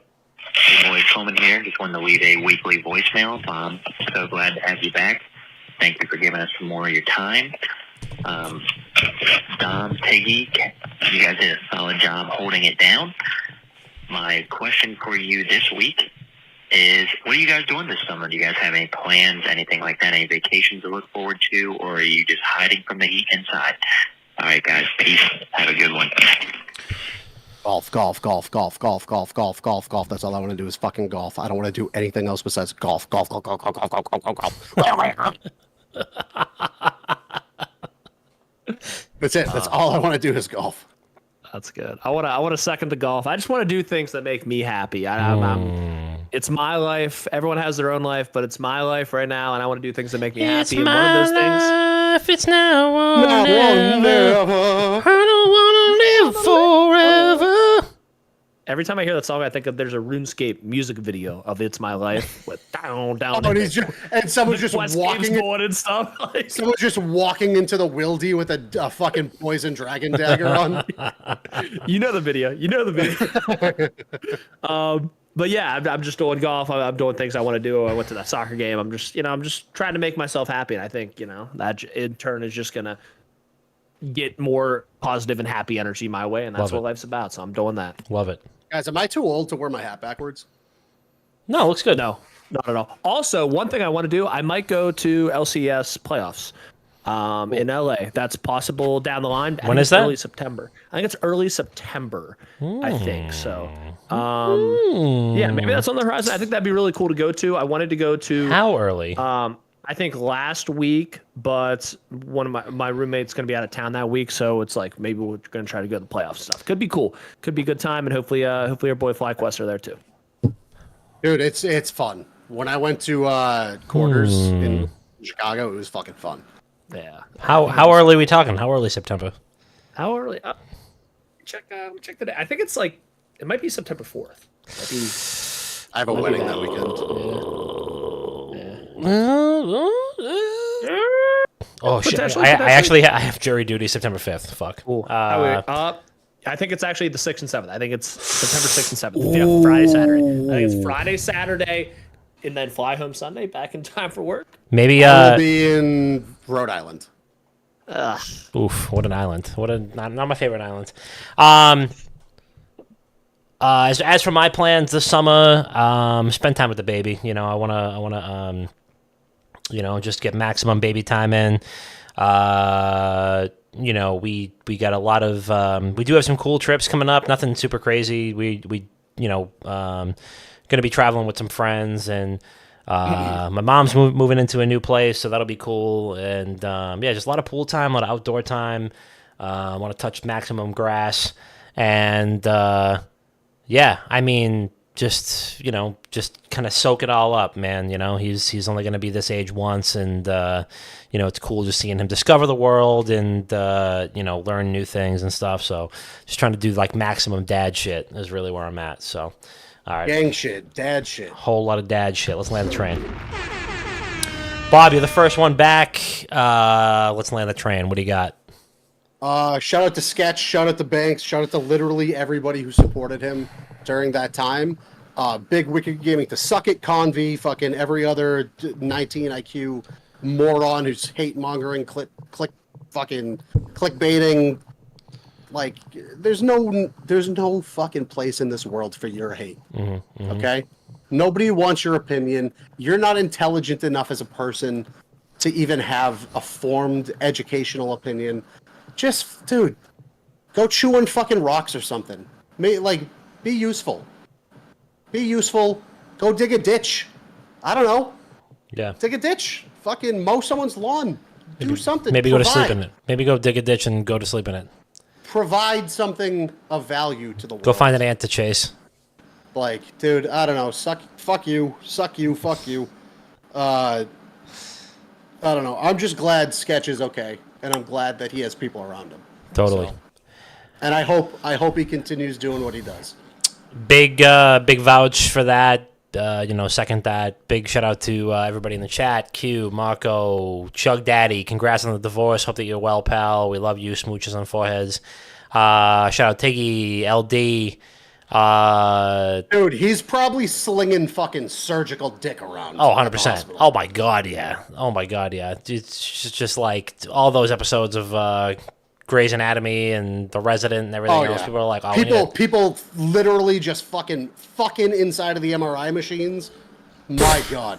Hey boys, Coleman here. Just wanted to leave a weekly voicemail. I'm so glad to have you back. Thank you for giving us some more of your time. Dom, Tiggy, you guys did a solid job holding it down. My question for you this week is, what are you guys doing this summer? Do you guys have any plans, anything like that, any vacations to look forward to, or are you just hiding from the heat inside? All right, guys, peace. Have a good one. Golf, golf, golf, golf, golf, golf, golf, golf, golf. That's all I want to do is fucking golf. I don't want to do anything else besides golf, golf, golf, golf, golf, golf, golf, golf, golf, golf. That's it. That's all I want to do is golf. That's good. I want to second the golf. I just want to do things that make me happy. It's my life. Everyone has their own life, but it's my life right now, and I want to do things that make me happy. And one of those things. It's now or never. I don't want to live forever. Every time I hear that song, I think of there's a RuneScape music video of "It's My Life" with down. And someone's just walking going and stuff. Someone's just walking into the wildy with a fucking poison dragon dagger on. You know the video. But yeah, I'm just doing golf. I'm doing things I want to do. I went to that soccer game. I'm just trying to make myself happy. And I think, that in turn is just going to get more positive and happy energy my way. And that's what life's about. So I'm doing that. Love it. Guys, am I too old to wear my hat backwards? No, looks good. No, not at all. Also, one thing I want to do, I might go to LCS playoffs in LA. That's possible down the line. When is that? Early September. I think it's early September. I think so. Yeah, maybe that's on the horizon. I think that'd be really cool to go to. I wanted to go to. How early? I think last week, but one of my roommates going to be out of town that week, so it's like maybe we're going to try to go to the playoff stuff. Could be cool. Could be a good time, and hopefully our boy FlyQuest are there too. Dude, it's fun. When I went to quarters in Chicago, it was fucking fun. Yeah. How early are we talking? How early September? How early? Check the day. I think it's like it might be September 4th. I have a wedding that weekend. Oh shit! I have jury duty September 5th. Fuck. I think it's actually the 6th and 7th. I think it's September 6th and 7th. Yeah, Friday, Saturday. I think it's Friday, Saturday, and then fly home Sunday, back in time for work. Maybe I'll be in Rhode Island. Oof! What an island! Not my favorite island. As for my plans this summer, spend time with the baby. I wanna just get maximum baby time in. We got a lot of we do have some cool trips coming up. Nothing super crazy. We gonna be traveling with some friends, and my mom's moving into a new place, so that'll be cool. And just a lot of pool time, a lot of outdoor time. I want to touch maximum grass, and just kind of soak it all up, man. He's only going to be this age once, and it's cool just seeing him discover the world and learn new things and stuff. So just trying to do like maximum dad shit is really where I'm at. So all right, gang shit, dad shit, whole lot of dad shit. Let's land the train. Bob, you're the first one back. Let's land the train. What do you got? Shout out to Sketch, shout out to Banks, shout out to literally everybody who supported him during that time. Big Wicked Gaming to Suck It, Convy, fucking every other 19 IQ moron who's hate mongering, clickbaiting. Like, there's no fucking place in this world for your hate. Okay? Nobody wants your opinion. You're not intelligent enough as a person to even have a formed educational opinion. Just, dude, go chew on fucking rocks or something. Be useful. Be useful. Go dig a ditch. I don't know. Yeah. Dig a ditch. Fucking mow someone's lawn. Do something. Maybe go to sleep in it. Maybe go dig a ditch and go to sleep in it. Provide something of value to the world. Go find an ant to chase. Like, dude, I don't know. Fuck you. Suck you. Fuck you. I don't know. I'm just glad Sketch is okay, and I'm glad that he has people around him. Totally. So, and I hope he continues doing what he does. Big vouch for that. Second that. Big shout out to everybody in the chat. Q, Marco, Chug Daddy. Congrats on the divorce. Hope that you're well, pal. We love you. Smooches on foreheads. Shout out Tiggy, LD. Dude, he's probably slinging fucking surgical dick around. Oh, 100%. Oh my god, yeah. It's just like all those episodes of Grey's Anatomy and The Resident and everything else. People are like, oh, people literally just fucking inside of the MRI machines. My God.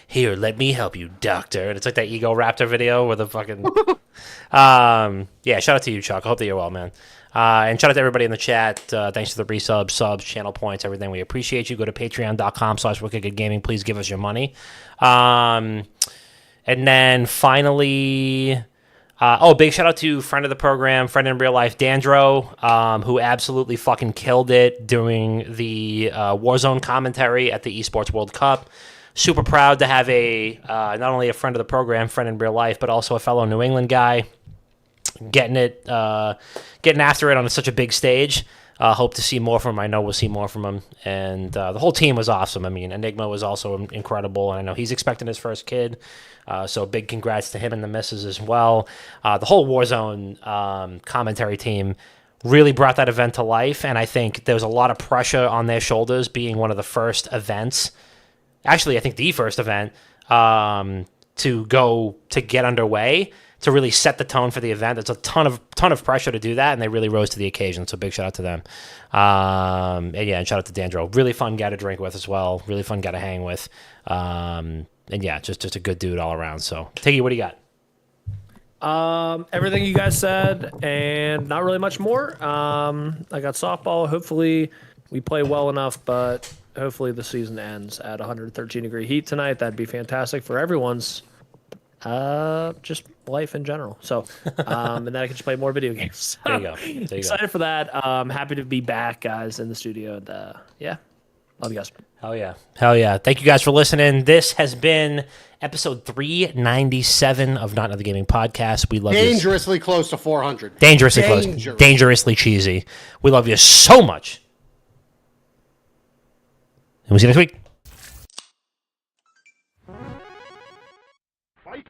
Here, let me help you, doctor. And it's like that Ego Raptor video where the fucking... yeah, shout out to you, Chuck. I hope that you're well, man. And shout out to everybody in the chat. Thanks for the resubs, subs, channel points, everything. We appreciate you. Go to patreon.com/wickedgaming. Please give us your money. And then finally... big shout out to friend of the program, friend in real life, Dandro, who absolutely fucking killed it doing the Warzone commentary at the Esports World Cup. Super proud to have not only a friend of the program, friend in real life, but also a fellow New England guy getting after it on such a big stage. Hope to see more from him. I know we'll see more from him. And the whole team was awesome. I mean, Enigma was also incredible, and I know he's expecting his first kid. So big congrats to him and the missus as well. The whole Warzone commentary team really brought that event to life, and I think there was a lot of pressure on their shoulders being one of the first events. Actually, I think the first event to get underway, to really set the tone for the event. There's a ton of pressure to do that, and they really rose to the occasion. So big shout out to them. And shout out to Dandro. Really fun guy to drink with as well. Really fun guy to hang with. And yeah, just a good dude all around. So Tiggy, what do you got? Everything you guys said, and not really much more. I got softball. Hopefully, we play well enough, but hopefully the season ends at 113-degree heat tonight. That'd be fantastic for everyone's just life in general. So, and then I can just play more video games. There you go. Excited for that. Happy to be back, guys, in the studio. And yeah, love you guys. Hell yeah. Thank you guys for listening. This has been episode 397 of Not Another Gaming Podcast. We love you. Dangerously close to 400. Dangerously close. Dangerously cheesy. We love you so much. And we'll see you next week. Fight.